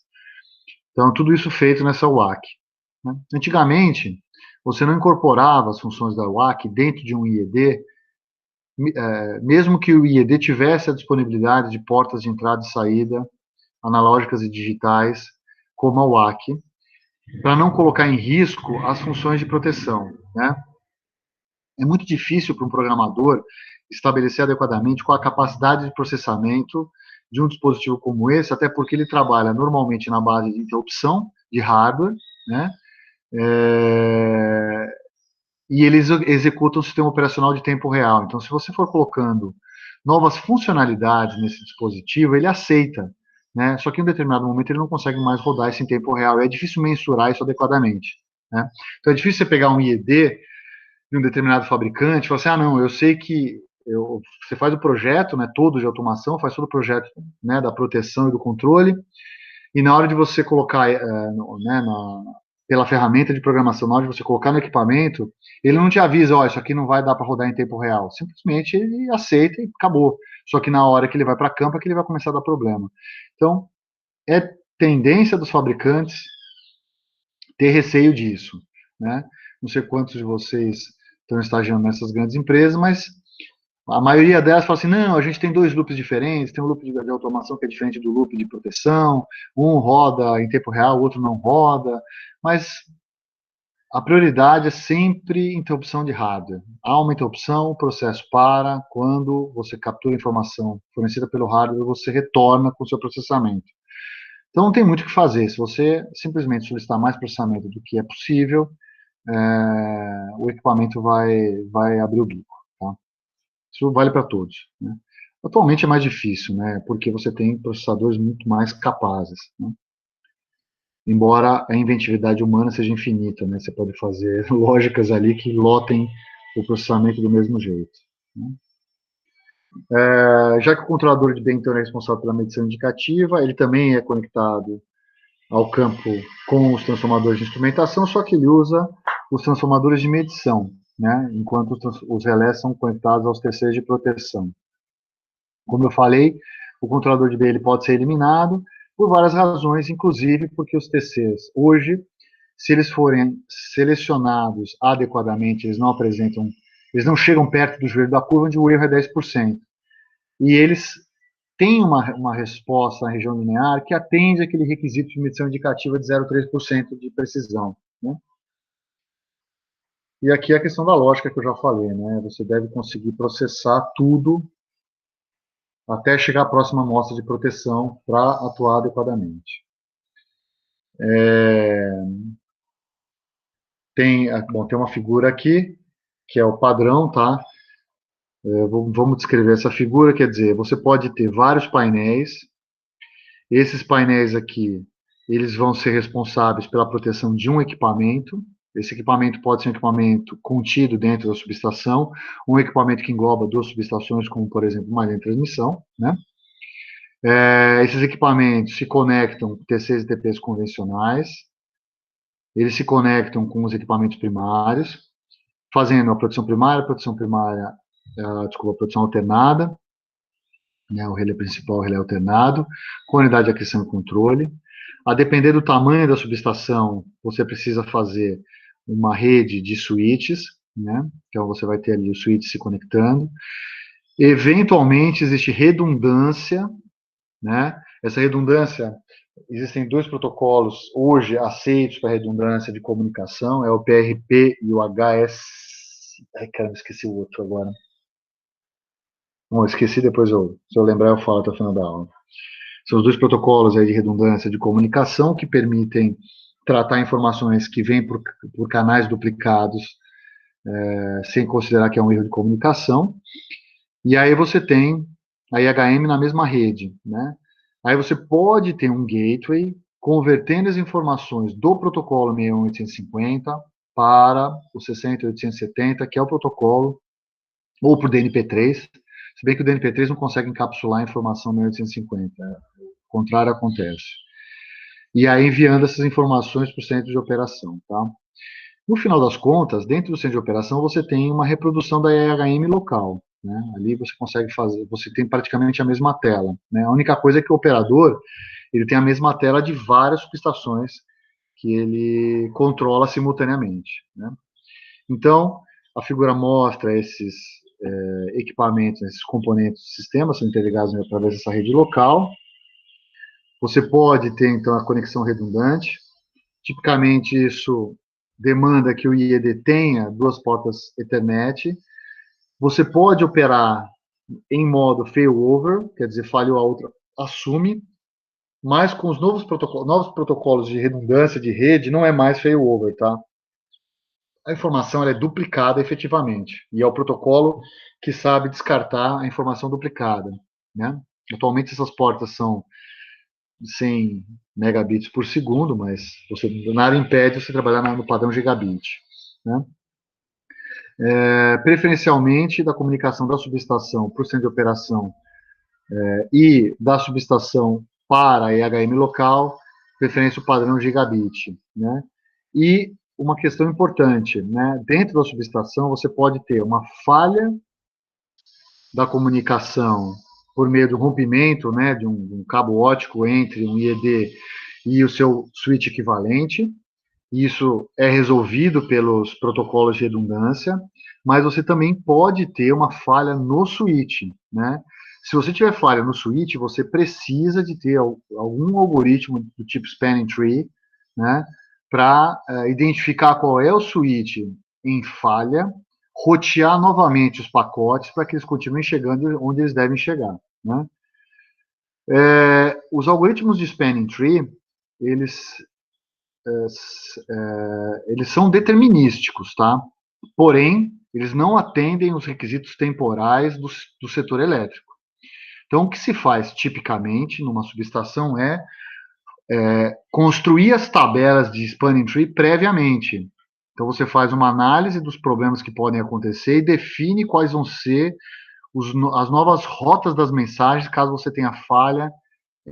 Então tudo isso feito nessa WAC. Né? Antigamente, você não incorporava as funções da WAC dentro de um IED, mesmo que o IED tivesse a disponibilidade de portas de entrada e saída analógicas e digitais, como a WAC, para não colocar em risco as funções de proteção. Né? É muito difícil para um programador estabelecer adequadamente qual a capacidade de processamento de um dispositivo como esse, até porque ele trabalha normalmente na base de interrupção de hardware, né? E eles executam o sistema operacional de tempo real. Então, se você for colocando novas funcionalidades nesse dispositivo, ele aceita, né? Só que em um determinado momento ele não consegue mais rodar isso em tempo real. É difícil mensurar isso adequadamente, né? Então, é difícil você pegar um IED de um determinado fabricante e falar assim, ah, não, eu sei que você faz o projeto, né, todo de automação, faz todo o projeto, né, da proteção e do controle, e na hora de você colocar, né, pela ferramenta de programação, na hora de você colocar no equipamento, ele não te avisa, ó, isso aqui não vai dar para rodar em tempo real. Simplesmente ele aceita e acabou. Só que na hora que ele vai para campo é que ele vai começar a dar problema. Então, é tendência dos fabricantes ter receio disso, né? Não sei quantos de vocês estão estagiando nessas grandes empresas, mas a maioria delas fala assim, não, a gente tem dois loops diferentes, tem um loop de automação que é diferente do loop de proteção, um roda em tempo real, o outro não roda, mas a prioridade é sempre interrupção de hardware. Há uma interrupção, o processo para, quando você captura a informação fornecida pelo hardware, você retorna com o seu processamento. Então não tem muito o que fazer, se você simplesmente solicitar mais processamento do que é possível, o equipamento vai abrir o bico, tá? Isso vale para todos, né? Atualmente é mais difícil, né? Porque você tem processadores muito mais capazes, né? Embora a inventividade humana seja infinita, né? Você pode fazer lógicas ali que lotem o processamento do mesmo jeito, né? Já que o controlador de bem então é responsável pela medição indicativa, ele também é conectado ao campo com os transformadores de instrumentação, só que ele usa os transformadores de medição, né? Enquanto os relés são conectados aos TCs de proteção. Como eu falei, o controlador de B ele pode ser eliminado por várias razões, inclusive porque os TCs hoje, se eles forem selecionados adequadamente, eles não chegam perto do joelho da curva, onde o erro é 10%. E eles têm uma resposta na região linear que atende aquele requisito de medição indicativa de 0,3% de precisão, né? E aqui é a questão da lógica que eu já falei, né? Você deve conseguir processar tudo até chegar à próxima amostra de proteção para atuar adequadamente. Tem uma figura aqui, que é o padrão, tá? Vamos descrever essa figura, quer dizer, você pode ter vários painéis, esses painéis aqui, eles vão ser responsáveis pela proteção de um equipamento, esse equipamento pode ser um equipamento contido dentro da subestação, um equipamento que engloba duas subestações, como, por exemplo, uma linha de transmissão, né? Esses equipamentos se conectam com TCs e TPs convencionais, eles se conectam com os equipamentos primários, fazendo a produção primária, a produção alternada, né, o relé principal, o relé alternado, com a unidade de aquisição e controle. A depender do tamanho da subestação, você precisa fazer uma rede de switches, né? Então você vai ter ali os switches se conectando. Eventualmente existe redundância, né? Essa redundância, existem dois protocolos hoje aceitos para redundância de comunicação, é o PRP e o HS. Ai, caramba, esqueci o outro agora. Bom, esqueci, depois se eu lembrar eu falo até o final da aula. São os dois protocolos aí de redundância de comunicação que permitem tratar informações que vêm por canais duplicados, sem considerar que é um erro de comunicação. E aí você tem a IHM na mesma rede, né? Aí você pode ter um gateway convertendo as informações do protocolo 61850 para o 60870, que é o protocolo, ou para o DNP3, se bem que o DNP3 não consegue encapsular a informação 1850, o contrário acontece. E aí enviando essas informações para o centro de operação, tá? No final das contas, dentro do centro de operação, você tem uma reprodução da IHM local, né? Ali você consegue fazer, você tem praticamente a mesma tela, né? A única coisa é que o operador, ele tem a mesma tela de várias subestações que ele controla simultaneamente, né? Então, a figura mostra esses equipamentos, esses componentes do sistema são interligados através dessa rede local. Você pode ter, então, a conexão redundante. Tipicamente, isso demanda que o IED tenha duas portas Ethernet. Você pode operar em modo failover, quer dizer, falhou a outra, assume. mas com os novos protocolos de redundância de rede, não é mais failover, tá? A informação ela é duplicada efetivamente, e é o protocolo que sabe descartar a informação duplicada, né? Atualmente essas portas são 100 megabits por segundo, mas nada impede você trabalhar no padrão gigabit, né? Preferencialmente da comunicação da subestação para o centro de operação e da subestação para a EHM local, preferência o padrão gigabit, né? E uma questão importante, né? Dentro da subestação você pode ter uma falha da comunicação por meio do rompimento, né, de um cabo óptico entre um IED e o seu switch equivalente. Isso é resolvido pelos protocolos de redundância, mas você também pode ter uma falha no switch, né? Se você tiver falha no switch, você precisa de ter algum algoritmo do tipo spanning tree, né, para identificar qual é o switch em falha, rotear novamente os pacotes para que eles continuem chegando onde eles devem chegar, né? Os algoritmos de spanning tree, eles eles são determinísticos, tá? Porém, eles não atendem os requisitos temporais do setor elétrico. Então, o que se faz tipicamente numa subestação é construir as tabelas de spanning tree previamente. Então, você faz uma análise dos problemas que podem acontecer e define quais vão ser as novas rotas das mensagens caso você tenha falha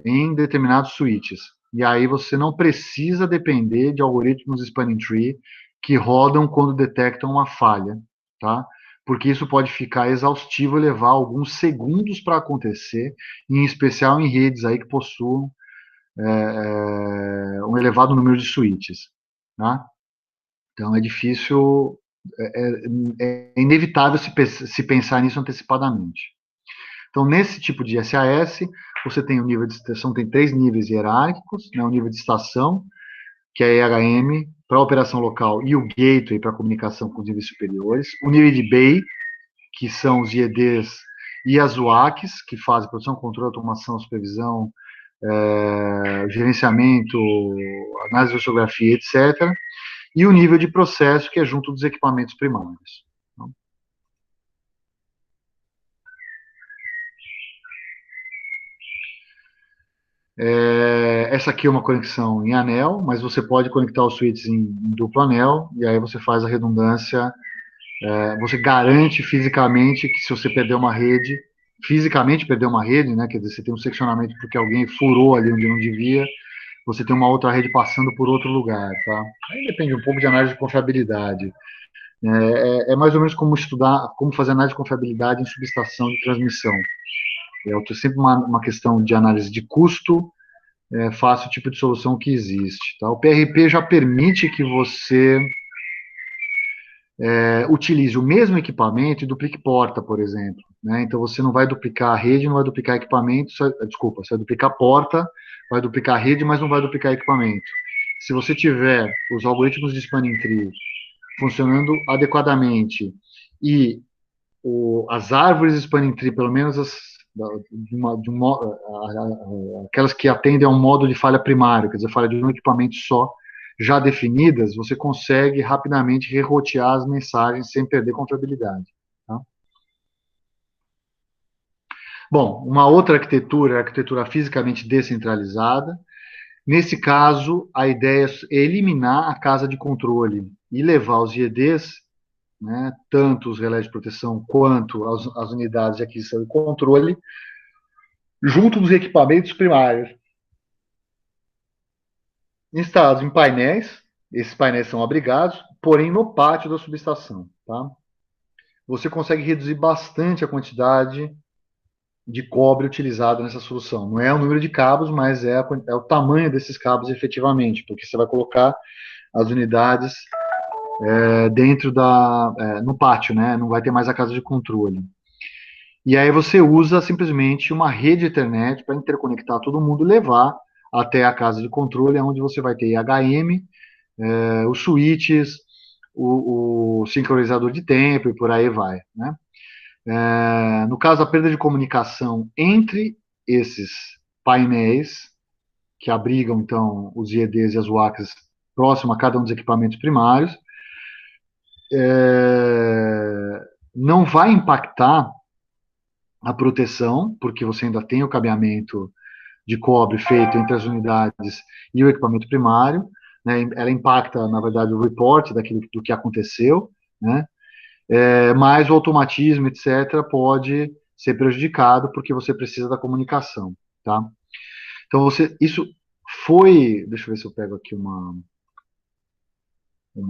em determinados switches. E aí você não precisa depender de algoritmos spanning tree que rodam quando detectam uma falha, tá? Porque isso pode ficar exaustivo e levar alguns segundos para acontecer, em especial em redes aí que possuam um elevado número de switches, tá? Então é difícil, é inevitável se pensar nisso antecipadamente. Então, nesse tipo de SAS, você tem o nível de estação, tem 3 níveis hierárquicos, né? O nível de estação, que é EHM, para operação local, e o gateway para comunicação com os níveis superiores. O nível de BAY, que são os IEDs e as UACs, que fazem produção, controle, automação, supervisão, gerenciamento, análise de oceanografia, etc. E o nível de processo, que é junto dos equipamentos primários. Essa aqui é uma conexão em anel, mas você pode conectar os switches em duplo anel, e aí você faz a redundância, você garante fisicamente que se você perder uma rede, fisicamente perder uma rede, né, quer dizer, você tem um seccionamento porque alguém furou ali onde não devia, você tem uma outra rede passando por outro lugar, tá? Aí depende um pouco de análise de confiabilidade. É mais ou menos como estudar, como fazer análise de confiabilidade em subestação de transmissão. É sempre uma questão de análise de custo, faça o tipo de solução que existe. Tá? O PRP já permite que você utilize o mesmo equipamento e duplique porta, por exemplo. Né? Então, você não vai duplicar a rede, não vai duplicar equipamento, desculpa, você vai duplicar porta, vai duplicar a rede, mas não vai duplicar equipamento. Se você tiver os algoritmos de spanning tree funcionando adequadamente e as árvores de spanning tree, pelo menos aquelas que atendem a um modo de falha primário, quer dizer, falha de um equipamento só, já definidas, você consegue rapidamente rerotear as mensagens sem perder confiabilidade. Tá? Bom, uma outra arquitetura é a arquitetura fisicamente descentralizada. Nesse caso, a ideia é eliminar a casa de controle e levar os IEDs, né, tanto os relés de proteção quanto as unidades de aquisição e controle, junto dos equipamentos primários, instalados em painéis. Esses painéis são abrigados, porém no pátio da subestação. Tá? Você consegue reduzir bastante a quantidade de cobre utilizado nessa solução. Não é o número de cabos, mas é o tamanho desses cabos efetivamente, porque você vai colocar as unidades dentro no pátio, né? Não vai ter mais a casa de controle. E aí você usa simplesmente uma rede Ethernet para interconectar todo mundo e levar até a casa de controle, onde você vai ter IHM, os switches, o sincronizador de tempo e por aí vai. Né? No caso, a perda de comunicação entre esses painéis, que abrigam, então, os IEDs e as UACs próximo a cada um dos equipamentos primários. Não vai impactar a proteção, porque você ainda tem o cabeamento de cobre feito entre as unidades e o equipamento primário, né? Ela impacta, na verdade, o report do que aconteceu, né? Mas o automatismo, etc., pode ser prejudicado porque você precisa da comunicação, tá? Então, isso foi... Deixa eu ver se eu pego aqui uma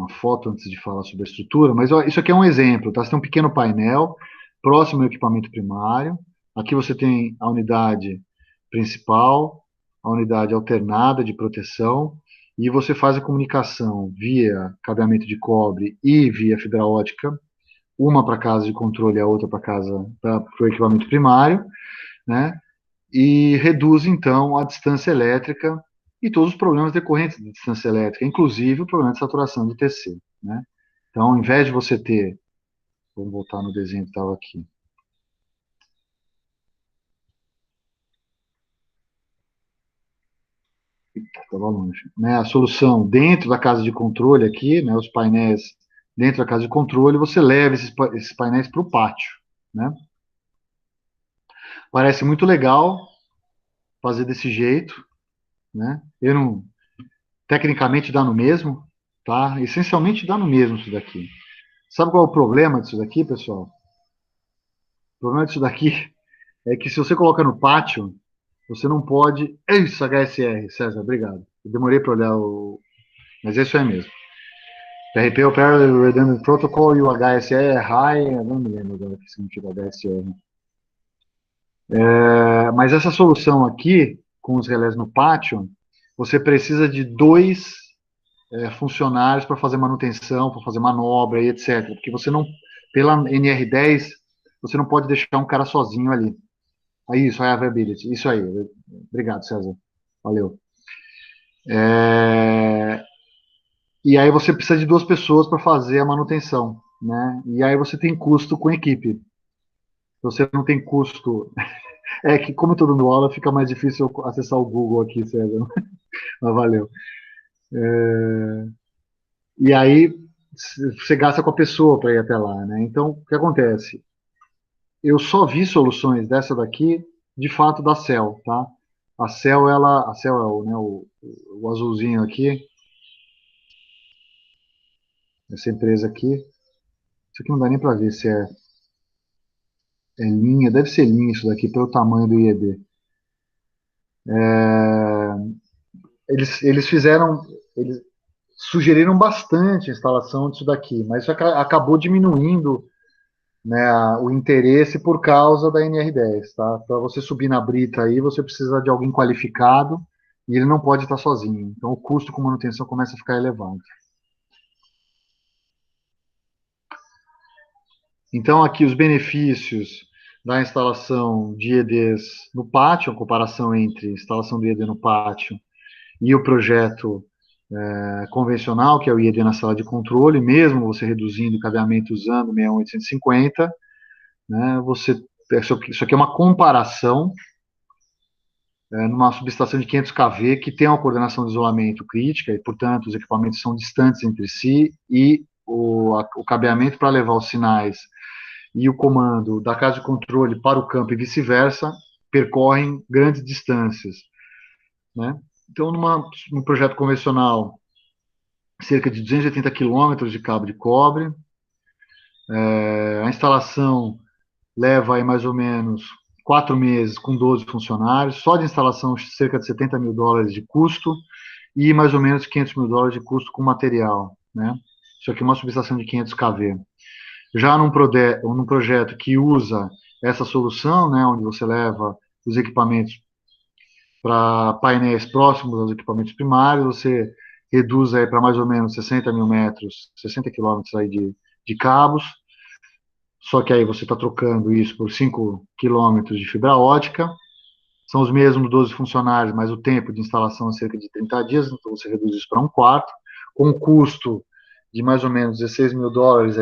foto antes de falar sobre a estrutura, mas ó, isso aqui é um exemplo, tá? Você tem um pequeno painel próximo ao equipamento primário. Aqui você tem a unidade principal, a unidade alternada de proteção, e você faz a comunicação via cabeamento de cobre e via fibra ótica, uma para casa de controle e a outra para o equipamento primário, né? E reduz, então, a distância elétrica e todos os problemas decorrentes de distância elétrica, inclusive o problema de saturação de TC, né? Então, ao invés de você ter... Vamos voltar no desenho que estava aqui. Estava longe. Né? A solução dentro da casa de controle aqui, né, os painéis dentro da casa de controle, você leva esses painéis para o pátio, né? Parece muito legal fazer desse jeito, né? Eu não... Tecnicamente dá no mesmo, tá? Essencialmente dá no mesmo isso daqui. Sabe qual é o problema disso daqui, pessoal? O problema disso daqui é que se você coloca no pátio, você não pode... Isso, HSR, César, obrigado. Eu demorei para olhar o... Mas isso é mesmo. PRP Opera Redundant Protocol e o HSR é High, eu não me lembro agora o que significa HSR. Mas essa solução aqui, com os relés no pátio, você precisa de dois funcionários para fazer manutenção, para fazer manobra e etc. Porque você não, pela NR10, você não pode deixar um cara sozinho ali. Aí isso, high availability, isso aí. Obrigado, César. Valeu. E aí você precisa de duas pessoas para fazer a manutenção, né? E aí você tem custo com equipe. Você não tem custo. É que, como eu estou dando aula, fica mais difícil eu acessar o Google aqui, César. Mas valeu. E aí você gasta com a pessoa para ir até lá, né? Então, o que acontece? Eu só vi soluções dessa daqui, de fato, da Cell, tá? A Cell é o, né, o azulzinho aqui, essa empresa aqui. Isso aqui não dá nem para ver se é linha, deve ser linha isso daqui, pelo tamanho do IED. Eles sugeriram bastante a instalação disso daqui, mas isso acabou diminuindo, né, o interesse por causa da NR10, tá? Para você subir na brita aí, você precisa de alguém qualificado e ele não pode estar sozinho. Então, o custo com manutenção começa a ficar elevado. Então, aqui os benefícios da instalação de IEDs no pátio, a comparação entre instalação do IED no pátio e o projeto convencional, que é o IED na sala de controle, mesmo você reduzindo o cabeamento usando o 61850, né, isso aqui é uma comparação numa subestação de 500 kV que tem uma coordenação de isolamento crítica e, portanto, os equipamentos são distantes entre si e o cabeamento para levar os sinais e o comando da casa de controle para o campo e vice-versa percorrem grandes distâncias, né? Então, num projeto convencional, cerca de 280 quilômetros de cabo de cobre, a instalação leva aí mais ou menos 4 meses com 12 funcionários, só de instalação cerca de $70 mil de custo e mais ou menos $500 mil de custo com material, né? Isso aqui é uma subestação de 500 kV. Já num projeto que usa essa solução, né, onde você leva os equipamentos para painéis próximos aos equipamentos primários, você reduz aí para mais ou menos 60 mil metros, 60 quilômetros aí de cabos, só que aí você está trocando isso por 5 quilômetros de fibra ótica, são os mesmos 12 funcionários, mas o tempo de instalação é cerca de 30 dias, então você reduz isso para um quarto, com um custo de mais ou menos $16 mil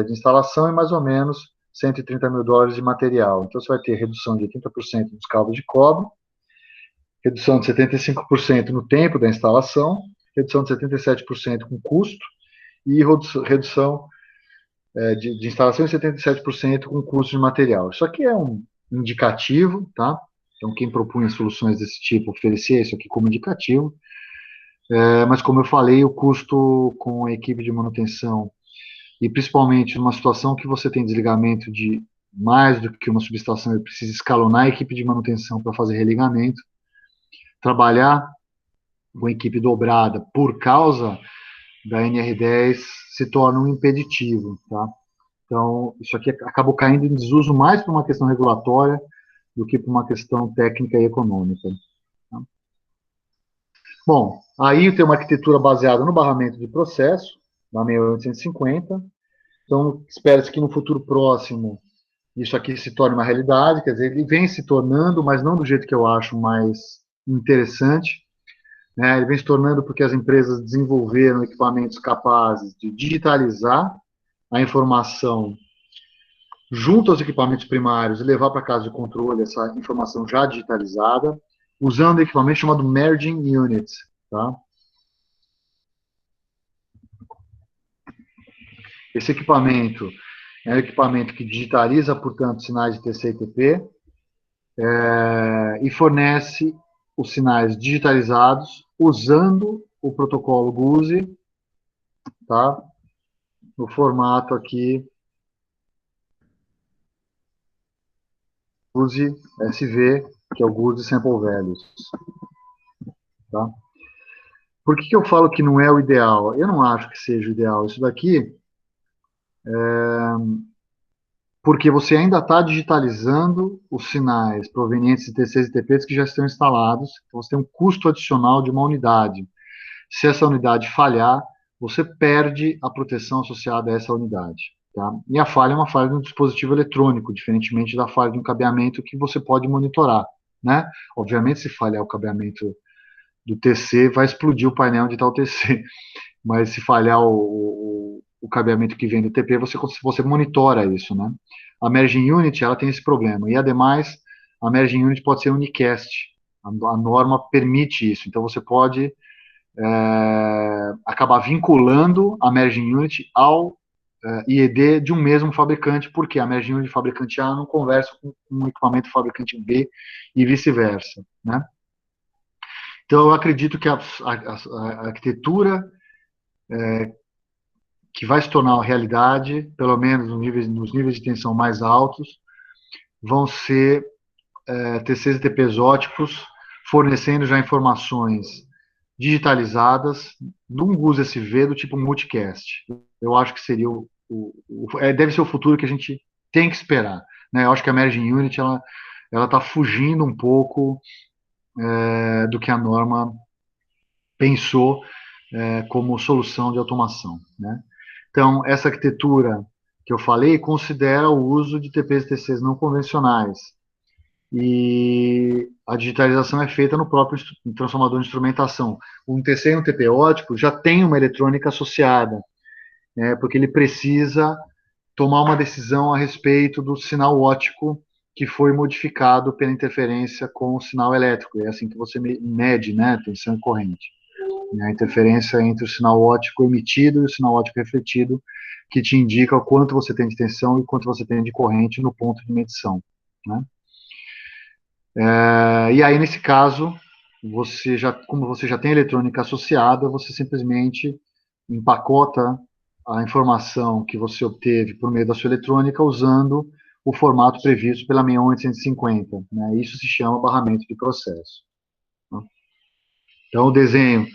de instalação e mais ou menos $130 mil de material. Então você vai ter redução de 80% dos cabos de cobre redução de 75% no tempo da instalação, redução de 77% com custo e redução de instalação e 77% com custo de material. Isso aqui é um indicativo, tá? Então, quem propunha soluções desse tipo oferecia isso aqui como indicativo, mas como eu falei, o custo com a equipe de manutenção, e principalmente numa situação que você tem desligamento de mais do que uma subestação, e precisa escalonar a equipe de manutenção para fazer religamento, trabalhar com a equipe dobrada por causa da NR10 se torna um impeditivo, tá? Então, isso aqui acabou caindo em desuso mais por uma questão regulatória do que por uma questão técnica e econômica. Tá? Bom, aí tem uma arquitetura baseada no barramento de processo, da 6850. Então, espera-se que no futuro próximo isso aqui se torne uma realidade, quer dizer, ele vem se tornando, mas não do jeito que eu acho mais interessante, né? Ele vem se tornando porque as empresas desenvolveram equipamentos capazes de digitalizar a informação junto aos equipamentos primários e levar para a casa de controle essa informação já digitalizada, usando um equipamento chamado Merging Units. Tá? Esse equipamento é um equipamento que digitaliza, portanto, sinais de TC e TP e fornece os sinais digitalizados usando o protocolo GUSI, tá? No formato aqui GUSI SV, que é o GUSI Sample Values. Tá? Por que eu falo que não é o ideal? Eu não acho que seja o ideal. Isso daqui porque você ainda está digitalizando os sinais provenientes de TCs e TPs que já estão instalados, então você tem um custo adicional de uma unidade. Se essa unidade falhar, você perde a proteção associada a essa unidade. Tá? E a falha é uma falha no dispositivo eletrônico, diferentemente da falha de um cabeamento que você pode monitorar. Né? Obviamente, se falhar o cabeamento do TC, vai explodir o painel onde está o TC. Mas se falhar o cabeamento que vem do TP, você monitora isso, né? A Merging Unit, ela tem esse problema. E, ademais, a Merging Unit pode ser unicast. A norma permite isso. Então, você pode acabar vinculando a Merging Unit ao IED de um mesmo fabricante, porque a Merging Unit fabricante A não conversa com um equipamento fabricante B e vice-versa, né? Então, eu acredito que a arquitetura que vai se tornar uma realidade, pelo menos nos níveis de tensão mais altos, vão ser TCs e TPs óticos, fornecendo já informações digitalizadas num GUS SV do tipo multicast. Eu acho que seria deve ser o futuro que a gente tem que esperar. Né? Eu acho que a Merging Unit ela está fugindo um pouco do que a norma pensou como solução de automação. Né? Então, essa arquitetura que eu falei considera o uso de TPs e TCs não convencionais. E a digitalização é feita no próprio transformador de instrumentação. Um TC e um TP ótico já tem uma eletrônica associada, né, porque ele precisa tomar uma decisão a respeito do sinal ótico que foi modificado pela interferência com o sinal elétrico. É assim que você mede, né, tensão e corrente. A interferência entre o sinal óptico emitido e o sinal óptico refletido, que te indica o quanto você tem de tensão e quanto você tem de corrente no ponto de medição. Né? E aí, nesse caso, como você já tem eletrônica associada, você simplesmente empacota a informação que você obteve por meio da sua eletrônica usando o formato previsto pela 61850. Né? Isso se chama barramento de processo. Né? Então, o desenho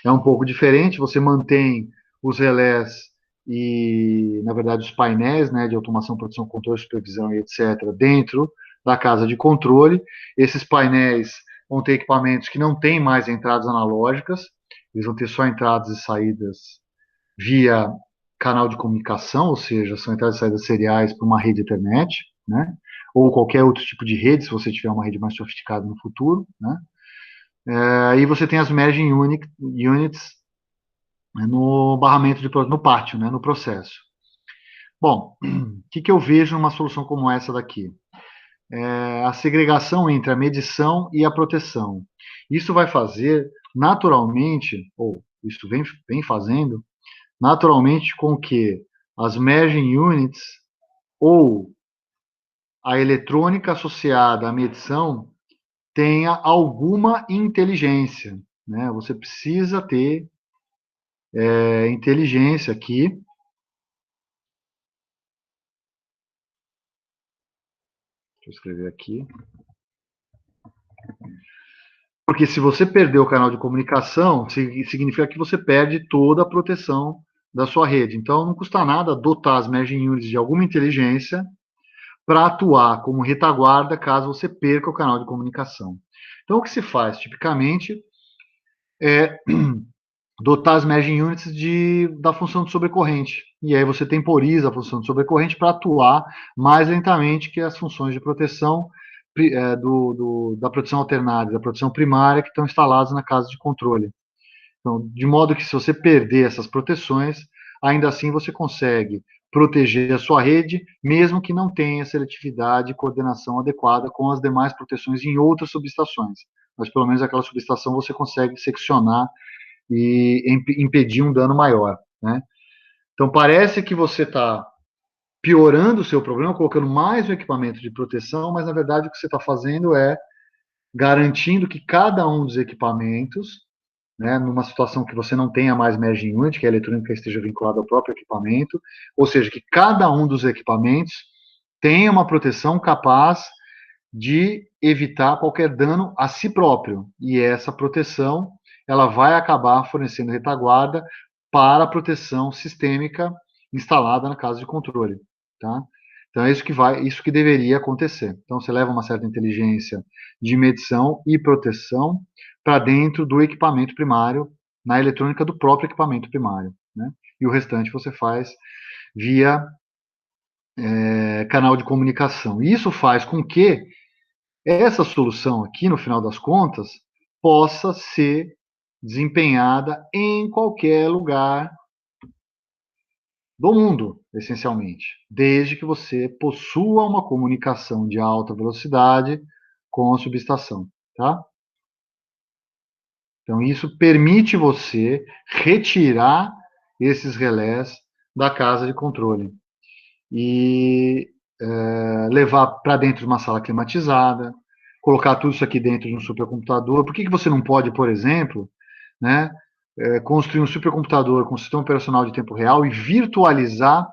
é um pouco diferente, você mantém os relés e, na verdade, os painéis, né, de automação, produção, controle, supervisão e etc., dentro da casa de controle. Esses painéis vão ter equipamentos que não têm mais entradas analógicas, eles vão ter só entradas e saídas via canal de comunicação, ou seja, são entradas e saídas seriais para uma rede Ethernet, né, ou qualquer outro tipo de rede, se você tiver uma rede mais sofisticada no futuro, né. Aí você tem as Merging Units no barramento, no pátio, né, no processo. Bom, o que eu vejo numa solução como essa daqui? a segregação entre a medição e a proteção. Isso vai fazer, naturalmente, ou isso vem fazendo, naturalmente com que as merging units ou a eletrônica associada à medição tenha alguma inteligência, né? Você precisa ter inteligência aqui. Deixa eu escrever aqui. Porque se você perder o canal de comunicação, significa que você perde toda a proteção da sua rede. Então, não custa nada dotar as merging units de alguma inteligência para atuar como retaguarda caso você perca o canal de comunicação. Então, o que se faz, tipicamente, é dotar as merging units da função de sobrecorrente. E aí você temporiza a função de sobrecorrente para atuar mais lentamente que as funções de proteção da proteção alternada, da proteção primária que estão instaladas na casa de controle. Então, de modo que se você perder essas proteções, ainda assim você consegue proteger a sua rede, mesmo que não tenha seletividade e coordenação adequada com as demais proteções em outras subestações. Mas pelo menos aquela subestação você consegue seccionar e impedir um dano maior, né? Então parece que você está piorando o seu problema, colocando mais um equipamento de proteção, mas na verdade o que você está fazendo é garantindo que cada um dos equipamentos, né, numa situação que você não tenha mais merging unit, que a eletrônica esteja vinculada ao próprio equipamento, ou seja, que cada um dos equipamentos tenha uma proteção capaz de evitar qualquer dano a si próprio. E essa proteção, ela vai acabar fornecendo retaguarda para a proteção sistêmica instalada na casa de controle, tá? Então é isso que deveria acontecer. Então você leva uma certa inteligência de medição e proteção para dentro do equipamento primário, na eletrônica do próprio equipamento primário, né? E o restante você faz via canal de comunicação. E isso faz com que essa solução aqui, no final das contas, possa ser desempenhada em qualquer lugar do mundo, essencialmente, desde que você possua uma comunicação de alta velocidade com a subestação, tá? Então, isso permite você retirar esses relés da casa de controle e levar para dentro de uma sala climatizada, colocar tudo isso aqui dentro de um supercomputador. Por que, que você não pode, por exemplo, né, construir um supercomputador com sistema operacional de tempo real e virtualizar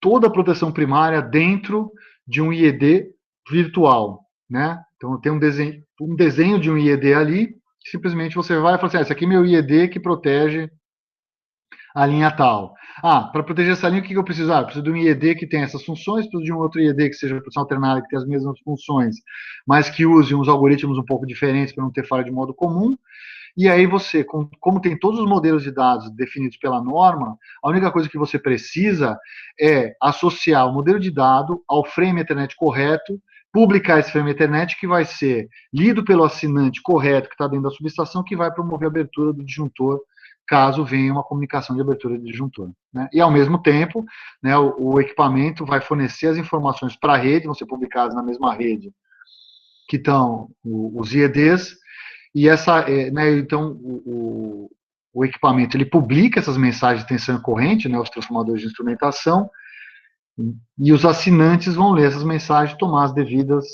toda a proteção primária dentro de um IED virtual, né? Então tem um desenho de um IED ali, simplesmente você vai e fala assim, esse aqui é meu IED que protege a linha tal. Ah, para proteger essa linha, o que eu preciso? Ah, eu preciso de um IED que tem essas funções, preciso de um outro IED que seja proteção alternada, que tenha as mesmas funções, mas que use uns algoritmos um pouco diferentes para não ter falha de modo comum. E aí você, como tem todos os modelos de dados definidos pela norma, a única coisa que você precisa é associar o modelo de dado ao frame Ethernet correto, publicar esse frame Ethernet que vai ser lido pelo assinante correto que está dentro da subestação, que vai promover a abertura do disjuntor caso venha uma comunicação de abertura de disjuntor, né? E, ao mesmo tempo, né, o equipamento vai fornecer as informações para a rede, vão ser publicadas na mesma rede que estão os IEDs, e né, então, o equipamento, ele publica essas mensagens de tensão e corrente, né, os transformadores de instrumentação, e os assinantes vão ler essas mensagens e tomar as devidas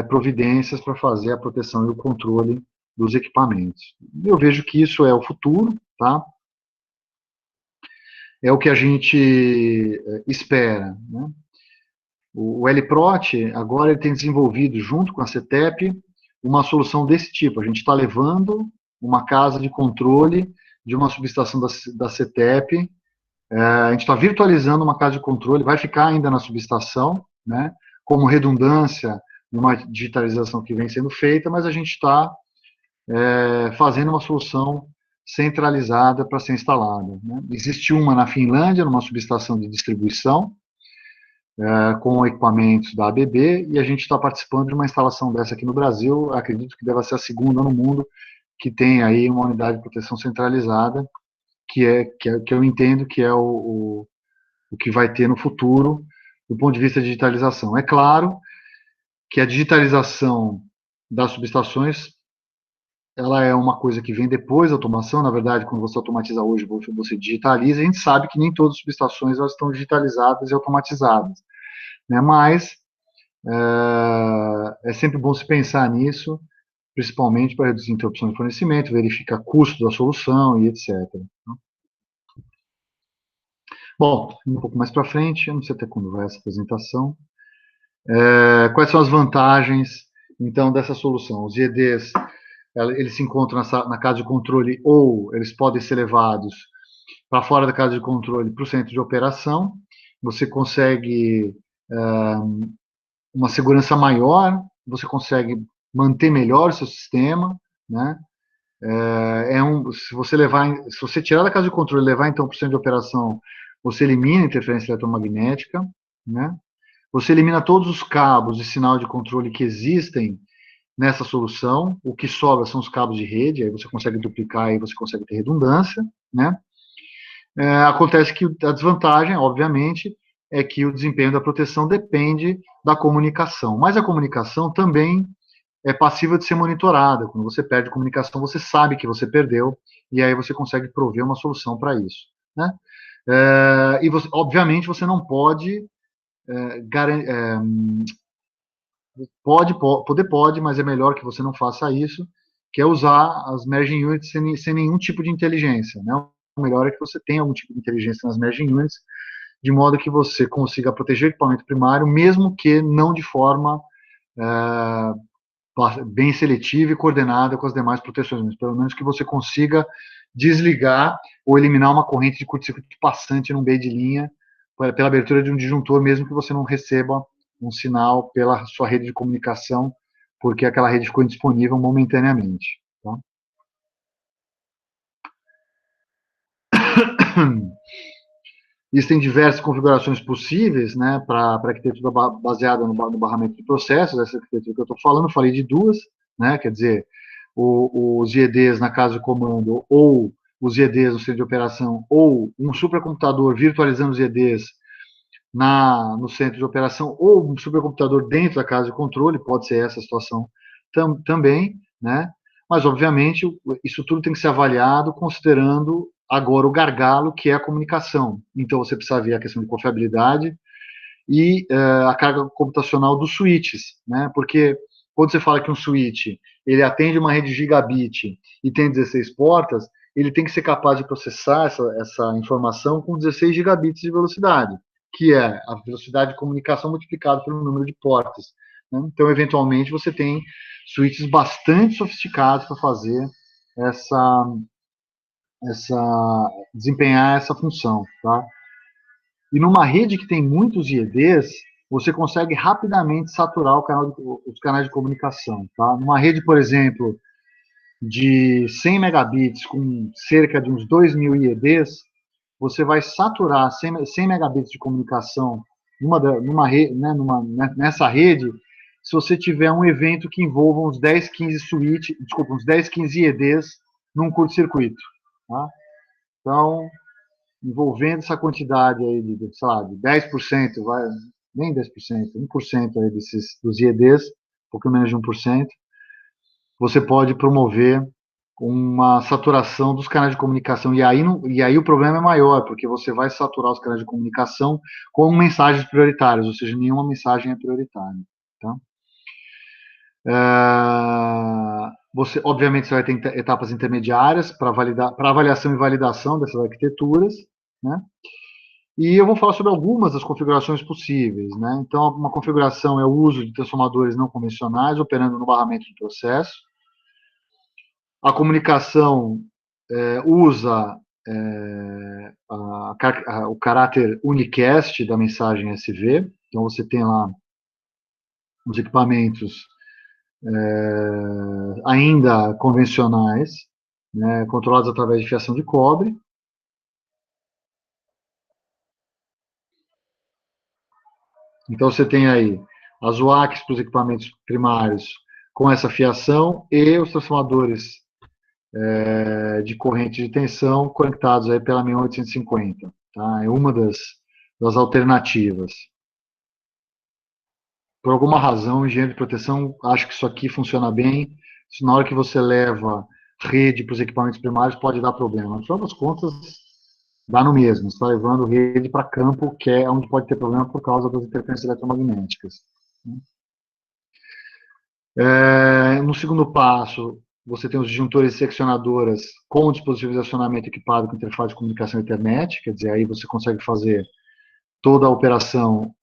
providências para fazer a proteção e o controle dos equipamentos. Eu vejo que isso é o futuro, tá? É o que a gente espera, né? O LPROT, agora, ele tem desenvolvido, junto com a CETEP, uma solução desse tipo. A gente está levando uma casa de controle de uma subestação da CETEP, a gente está virtualizando uma casa de controle, vai ficar ainda na subestação, né, como redundância numa digitalização que vem sendo feita, mas a gente está fazendo uma solução centralizada para ser instalada, né? Existe uma na Finlândia, numa subestação de distribuição, com equipamentos da ABB, e a gente está participando de uma instalação dessa aqui no Brasil, acredito que deva ser a segunda no mundo, que tem aí uma unidade de proteção centralizada, que eu entendo que é o que vai ter no futuro, do ponto de vista de digitalização. É claro que a digitalização das subestações, ela é uma coisa que vem depois da automação. Na verdade, quando você automatiza hoje, você digitaliza. A gente sabe que nem todas as subestações elas estão digitalizadas e automatizadas, né? Mas é sempre bom se pensar nisso, principalmente para reduzir interrupção de fornecimento, verificar custo da solução e etc. Bom, um pouco mais para frente, eu não sei até quando vai essa apresentação. Quais são as vantagens, então, dessa solução? Os IEDs, eles se encontram na casa de controle ou eles podem ser levados para fora da casa de controle para o centro de operação. Você consegue uma segurança maior, você consegue manter melhor o seu sistema, né? Se você tirar da casa de controle e levar então para o centro de operação, você elimina a interferência eletromagnética, né? Você elimina todos os cabos de sinal de controle que existem nessa solução. O que sobra são os cabos de rede, aí você consegue duplicar e você consegue ter redundância, né? Acontece que a desvantagem, obviamente, é que o desempenho da proteção depende da comunicação. Mas a comunicação também é passível de ser monitorada. Quando você perde comunicação, você sabe que você perdeu, e aí você consegue prover uma solução para isso, né? E, obviamente, você não pode pode, mas é melhor que você não faça isso, que é usar as merging units sem nenhum tipo de inteligência, né? O melhor é que você tenha algum tipo de inteligência nas merging units, de modo que você consiga proteger o equipamento primário, mesmo que não de forma bem seletiva e coordenada com as demais proteções, mas pelo menos que você consiga desligar ou eliminar uma corrente de curto-circuito passante num meio de linha pela abertura de um disjuntor, mesmo que você não receba um sinal pela sua rede de comunicação, porque aquela rede ficou indisponível momentaneamente. Tá? Existem diversas configurações possíveis, né, para arquitetura baseada no barramento de processos. Essa arquitetura que eu estou falando, falei de duas, né, quer dizer, os IEDs na casa de comando, ou os IEDs no centro de operação, ou um supercomputador virtualizando os IEDs no centro de operação, ou um supercomputador dentro da casa de controle, pode ser essa a situação também, né? Mas, obviamente, isso tudo tem que ser avaliado considerando agora o gargalo, que é a comunicação. Então, você precisa ver a questão de confiabilidade e a carga computacional dos switches, né? Porque quando você fala que um switch ele atende uma rede gigabit e tem 16 portas, ele tem que ser capaz de processar essa informação com 16 gigabits de velocidade, que é a velocidade de comunicação multiplicada pelo número de portas. Né? Então, eventualmente, você tem switches bastante sofisticados para fazer desempenhar essa função, tá? E numa rede que tem muitos IEDs, você consegue rapidamente saturar os canais de comunicação, tá? Numa rede, por exemplo, de 100 megabits com cerca de uns 2.000 IEDs, você vai saturar 100 megabits de comunicação nessa rede, se você tiver um evento que envolva uns 10, 15 uns 10, 15 IEDs num curto-circuito. Tá? Então, envolvendo essa quantidade aí sei lá, de 10%, nem 10%, 1% aí dos IEDs, um pouco menos de 1%, você pode promover uma saturação dos canais de comunicação. E aí o problema é maior, porque você vai saturar os canais de comunicação com mensagens prioritárias, ou seja, nenhuma mensagem é prioritária. Tá? Obviamente, você vai ter etapas intermediárias para avaliação e validação dessas arquiteturas, né? E eu vou falar sobre algumas das configurações possíveis, né? Então, uma configuração é o uso de transformadores não convencionais operando no barramento do processo. A comunicação usa o caráter unicast da mensagem SV. Então, você tem lá os equipamentos ainda convencionais, né, controlados através de fiação de cobre. Então, você tem aí as UACs para os equipamentos primários com essa fiação e os transformadores de corrente de tensão conectados aí pela 1850. Tá? É uma das alternativas. por alguma razão, o engenheiro de proteção acha que isso aqui funciona bem, se na hora que você leva rede para os equipamentos primários pode dar problema. No final das contas, dá no mesmo, você está levando rede para campo, que é onde pode ter problema por causa das interferências eletromagnéticas. No segundo passo, você tem os disjuntores e seccionadoras com dispositivos de acionamento equipado com interface de comunicação internet, quer dizer, aí você consegue fazer toda a operação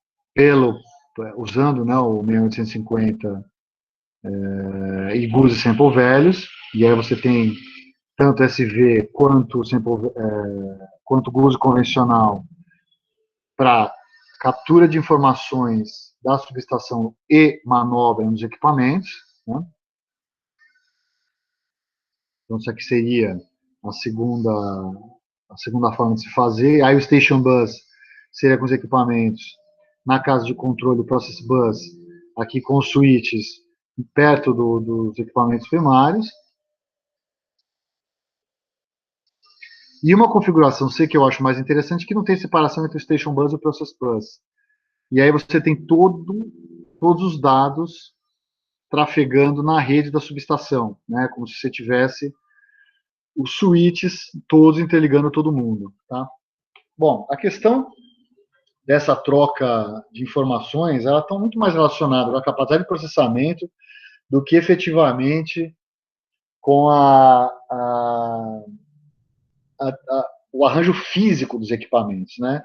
usando, né, o 6850 e GUS e sample velhos, e aí você tem tanto SV quanto GUS convencional para captura de informações da subestação e manobra nos equipamentos, né? Então, isso aqui seria a segunda forma de se fazer. Aí o Station Bus seria com os equipamentos na casa de controle, o Process Bus, aqui com os switches perto dos equipamentos primários. E uma configuração C que eu acho mais interessante, que não tem separação entre o Station Bus e o Process Bus. E aí você tem todos os dados trafegando na rede da subestação, né? Como se você tivesse os switches todos interligando todo mundo, tá? Bom, a questão dessa troca de informações, ela está muito mais relacionada com a capacidade de processamento do que efetivamente com o arranjo físico dos equipamentos, né?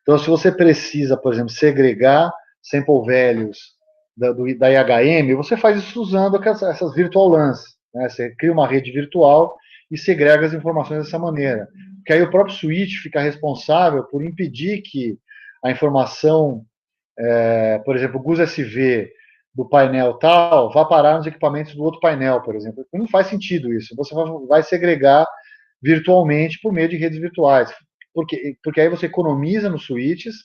Então, se você precisa, por exemplo, segregar sample values da IHM, você faz isso usando essas virtual LANs, né? Você cria uma rede virtual e segrega as informações dessa maneira. Porque aí o próprio switch fica responsável por impedir que a informação, por exemplo, o GUS SV do painel tal, vá parar nos equipamentos do outro painel, por exemplo. Não faz sentido isso. Você vai segregar virtualmente por meio de redes virtuais. Porque aí você economiza nos switches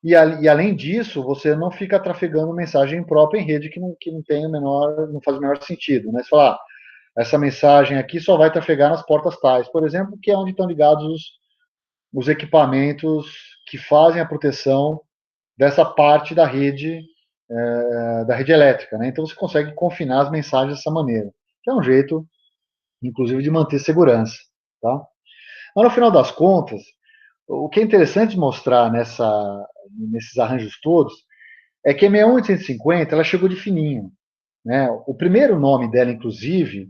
e além disso, você não fica trafegando mensagem própria em rede que não tem não faz o menor sentido. Né? Você fala, essa mensagem aqui só vai trafegar nas portas tais, por exemplo, que é onde estão ligados os equipamentos que fazem a proteção dessa parte da rede elétrica. Né? Então você consegue confinar as mensagens dessa maneira, que é um jeito, inclusive, de manter segurança. Tá? Mas no final das contas, o que é interessante mostrar nesses arranjos todos é que a 61850 ela chegou de fininho. Né? O primeiro nome dela, inclusive,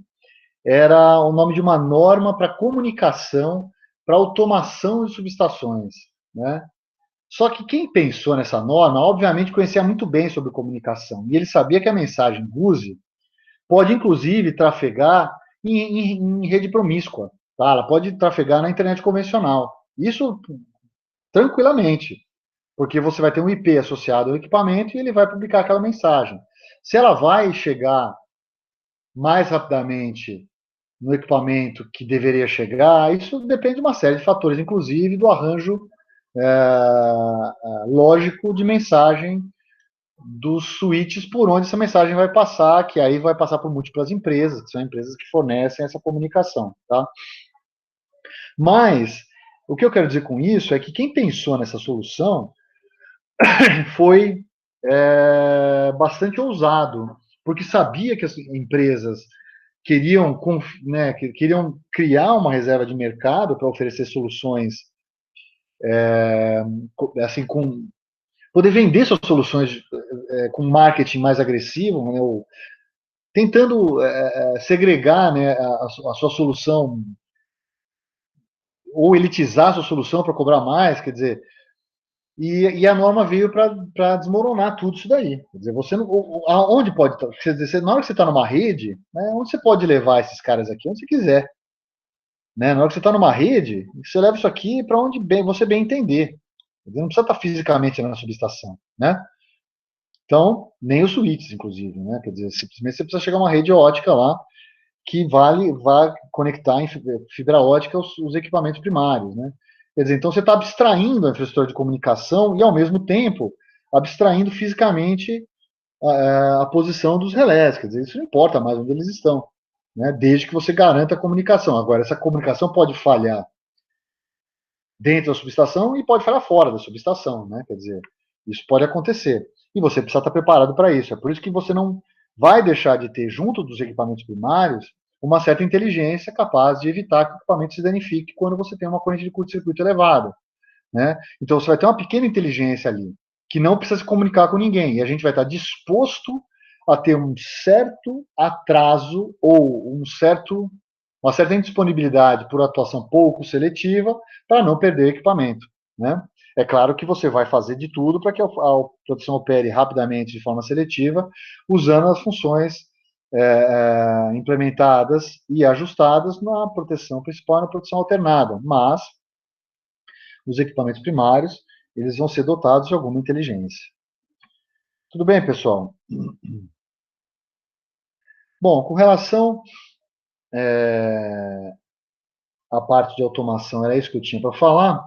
era o nome de uma norma para comunicação, para automação de subestações. Né? Só que quem pensou nessa norma, obviamente, conhecia muito bem sobre comunicação. E ele sabia que a mensagem GUSE pode, inclusive, trafegar em rede promíscua. Tá? Ela pode trafegar na internet convencional. Isso tranquilamente, porque você vai ter um IP associado ao equipamento e ele vai publicar aquela mensagem. Se ela vai chegar mais rapidamente no equipamento que deveria chegar, isso depende de uma série de fatores, inclusive do arranjo lógico de mensagem dos switches por onde essa mensagem vai passar, que aí vai passar por múltiplas empresas, que são empresas que fornecem essa comunicação. Tá? Mas, o que eu quero dizer com isso é que quem pensou nessa solução foi bastante ousado, porque sabia que as empresas queriam, né, queriam criar uma reserva de mercado para oferecer soluções, assim, poder vender suas soluções com marketing mais agressivo, né, tentando segregar, né, a sua solução ou elitizar a sua solução para cobrar mais, quer dizer, e a norma veio para desmoronar tudo isso daí. Quer dizer, você não, onde pode, quer dizer, na hora que você está numa rede, né, onde você pode levar esses caras aqui, onde você quiser. Né? Na hora que você está numa rede, você leva isso aqui para onde você bem entender. Não precisa estar fisicamente na subestação. Né? Então, nem os switches, inclusive. Né? Quer dizer, simplesmente você precisa chegar a uma rede ótica lá que vai conectar em fibra ótica os equipamentos primários. Né? Quer dizer, então você está abstraindo a infraestrutura de comunicação e, ao mesmo tempo, abstraindo fisicamente a posição dos relés. Quer dizer, isso não importa mais onde eles estão, né? Desde que você garanta a comunicação. Agora, essa comunicação pode falhar dentro da subestação e pode falhar fora da subestação. Né? Quer dizer, isso pode acontecer. E você precisa estar preparado para isso. É por isso que você não vai deixar de ter, junto dos equipamentos primários, uma certa inteligência capaz de evitar que o equipamento se danifique quando você tem uma corrente de curto-circuito elevada. Né? Então, você vai ter uma pequena inteligência ali, que não precisa se comunicar com ninguém. E a gente vai estar disposto a ter um certo atraso ou uma certa indisponibilidade por atuação pouco seletiva para não perder o equipamento. Né? É claro que você vai fazer de tudo para que a proteção opere rapidamente de forma seletiva, usando as funções implementadas e ajustadas na proteção principal e na proteção alternada. Mas os equipamentos primários, eles vão ser dotados de alguma inteligência. Tudo bem, pessoal? Bom, com relação à parte de automação, era isso que eu tinha para falar.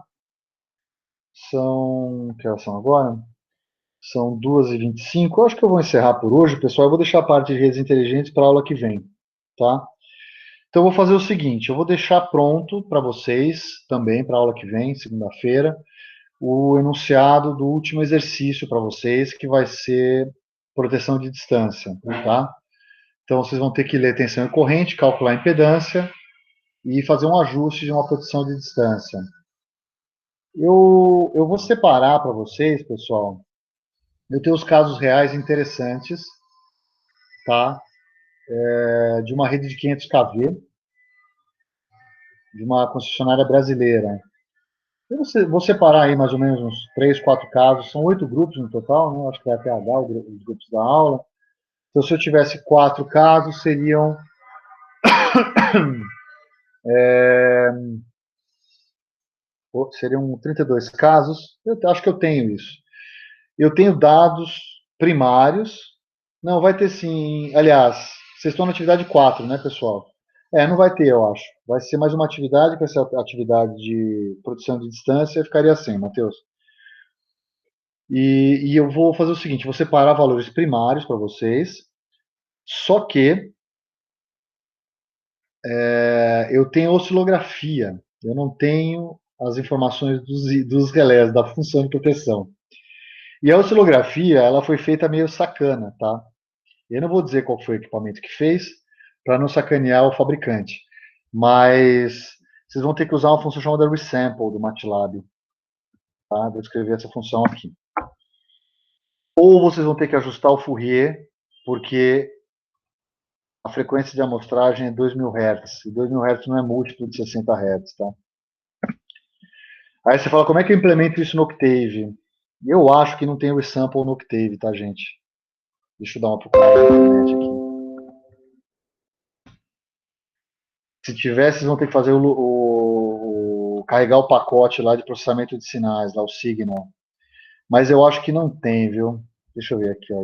Que horas são agora? São 2h25. Eu acho que eu vou encerrar por hoje, pessoal. Eu vou deixar a parte de redes inteligentes para a aula que vem, tá? Então, eu vou fazer o seguinte, eu vou deixar pronto para vocês, também para a aula que vem, segunda-feira, o enunciado do último exercício para vocês, que vai ser proteção de distância, tá? Então, vocês vão ter que ler tensão e corrente, calcular a impedância e fazer um ajuste de uma proteção de distância. Eu vou separar para vocês, pessoal, eu tenho os casos reais interessantes, tá? De uma rede de 500 kV, de uma concessionária brasileira. Eu vou separar aí mais ou menos uns 3, 4 casos, são 8 grupos no total, né? Acho que vai até H, os grupos da aula. Então, se eu tivesse 4 casos, seriam 32 casos. Eu acho que eu tenho isso. Eu tenho dados primários. Não, vai ter sim. Aliás, vocês estão na atividade 4, né, pessoal? Não vai ter, eu acho. Vai ser mais uma atividade, que essa atividade de produção de distância ficaria assim, Matheus. E eu vou fazer o seguinte, vou separar valores primários para vocês, só que eu tenho oscilografia, eu não tenho as informações dos relés, da função de proteção. E a oscilografia, ela foi feita meio sacana, tá? Eu não vou dizer qual foi o equipamento que fez, para não sacanear o fabricante. Mas vocês vão ter que usar uma função chamada resample do MATLAB. Tá? Vou escrever essa função aqui. Ou vocês vão ter que ajustar o Fourier, porque a frequência de amostragem é 2000 Hz. E 2000 Hz não é múltiplo de 60 Hz. Tá? Aí você fala, como é que eu implemento isso no Octave? Eu acho que não tem resample no Octave, tá, gente? Deixa eu dar uma procurada na internet aqui. Se tivesse, vocês vão ter que fazer carregar o pacote lá de processamento de sinais, lá o Signal. Mas eu acho que não tem, viu? Deixa eu ver aqui, ó.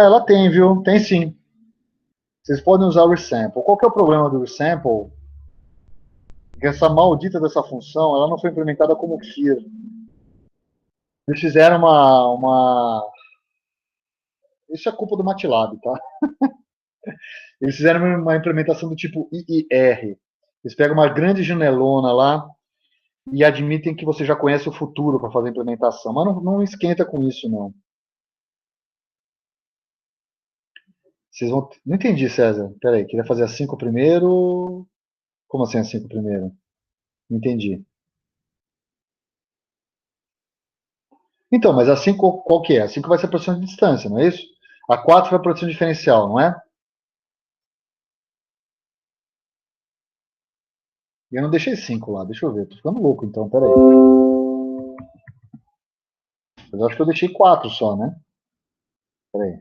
Ela tem, viu? Tem sim. Vocês podem usar o resample. Qual que é o problema do resample? Que essa maldita dessa função, ela não foi implementada como FIR. Eles fizeram Isso é culpa do MATLAB, tá? Eles fizeram uma implementação do tipo IIR. Eles pegam uma grande janelona lá e admitem que você já conhece o futuro para fazer a implementação. Mas não esquenta com isso, não. Não entendi, César. Peraí, queria fazer a 5 primeiro. Como assim a 5 primeiro? Não entendi. Então, mas a 5 qual que é? A 5 vai ser a produção de distância, não é isso? A 4 vai a produção diferencial, não é? E eu não deixei 5 lá, deixa eu ver. Tô ficando louco então, peraí. Mas eu acho que eu deixei 4 só, né? Peraí.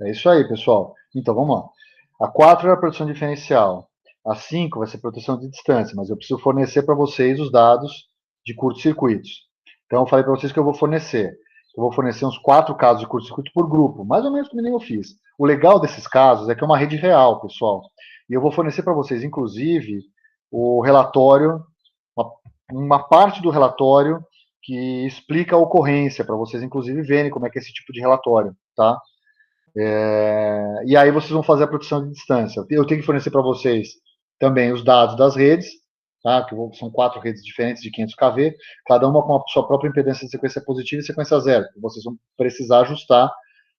É isso aí, pessoal. Então, vamos lá. A 4 é a proteção diferencial. A 5 vai ser proteção de distância, mas eu preciso fornecer para vocês os dados de curto-circuitos. Então, eu falei para vocês que eu vou fornecer. Eu vou fornecer uns 4 casos de curto-circuito por grupo, mais ou menos como nem eu fiz. O legal desses casos é que é uma rede real, pessoal. E eu vou fornecer para vocês, inclusive, o relatório, uma parte do relatório que explica a ocorrência, para vocês, inclusive, verem como é que é esse tipo de relatório, tá? E aí vocês vão fazer a proteção de distância. Eu tenho que fornecer para vocês também os dados das redes, tá? Que são 4 redes diferentes de 500 kV, cada uma com a sua própria impedância de sequência positiva e sequência zero. Vocês vão precisar ajustar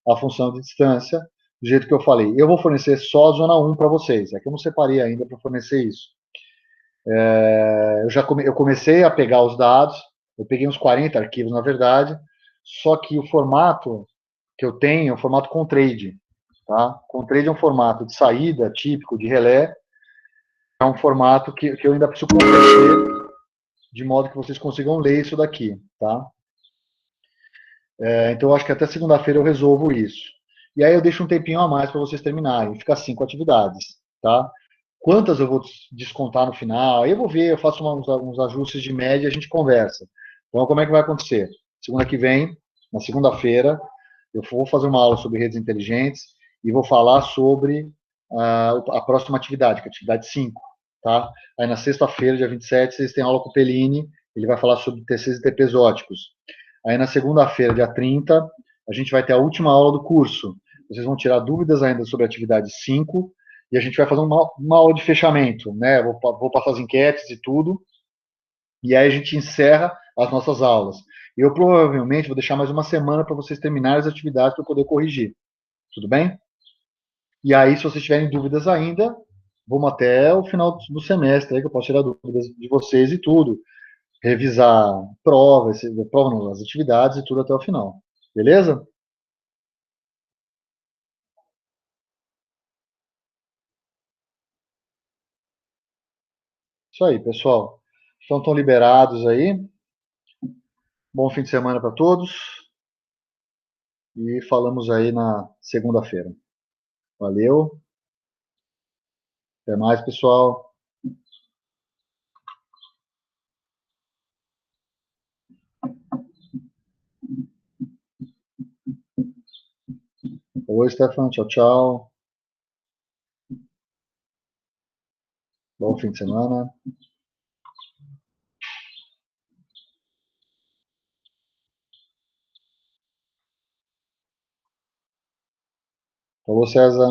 a função de distância do jeito que eu falei. Eu vou fornecer só a zona 1 para vocês, é que eu não separei ainda para fornecer isso. Eu comecei a pegar os dados, eu peguei uns 40 arquivos, na verdade, só que o formato que eu tenho é o formato Contrade. Tá? Contrade é um formato de saída típico de relé, é um formato que eu ainda preciso converter de modo que vocês consigam ler isso daqui. Tá? Então, eu acho que até segunda-feira eu resolvo isso. E aí eu deixo um tempinho a mais para vocês terminarem. Fica 5 atividades. Tá? Quantas eu vou descontar no final? Aí eu vou ver, eu faço uns ajustes de média e a gente conversa. Então, como é que vai acontecer? Segunda que vem, na segunda-feira, eu vou fazer uma aula sobre redes inteligentes e vou falar sobre a próxima atividade, que é a atividade 5. Tá? Aí na sexta-feira, dia 27, vocês têm aula com o Pellini, ele vai falar sobre TCs e TPs óticos. Aí na segunda-feira, dia 30, a gente vai ter a última aula do curso. Vocês vão tirar dúvidas ainda sobre a atividade 5 e a gente vai fazer uma aula de fechamento, né? Vou passar as enquetes e tudo, e aí a gente encerra as nossas aulas. Eu provavelmente vou deixar mais uma semana para vocês terminarem as atividades para eu poder corrigir. Tudo bem? E aí, se vocês tiverem dúvidas ainda, vamos até o final do semestre, aí que eu posso tirar dúvidas de vocês e tudo. Revisar provas, prova não, as atividades e tudo até o final. Beleza? Isso aí, pessoal. Então, estão liberados aí. Bom fim de semana para todos. E falamos aí na segunda-feira. Valeu. Até mais, pessoal. Oi, Stefan. Tchau, tchau. Bom fim de semana. Falou, César.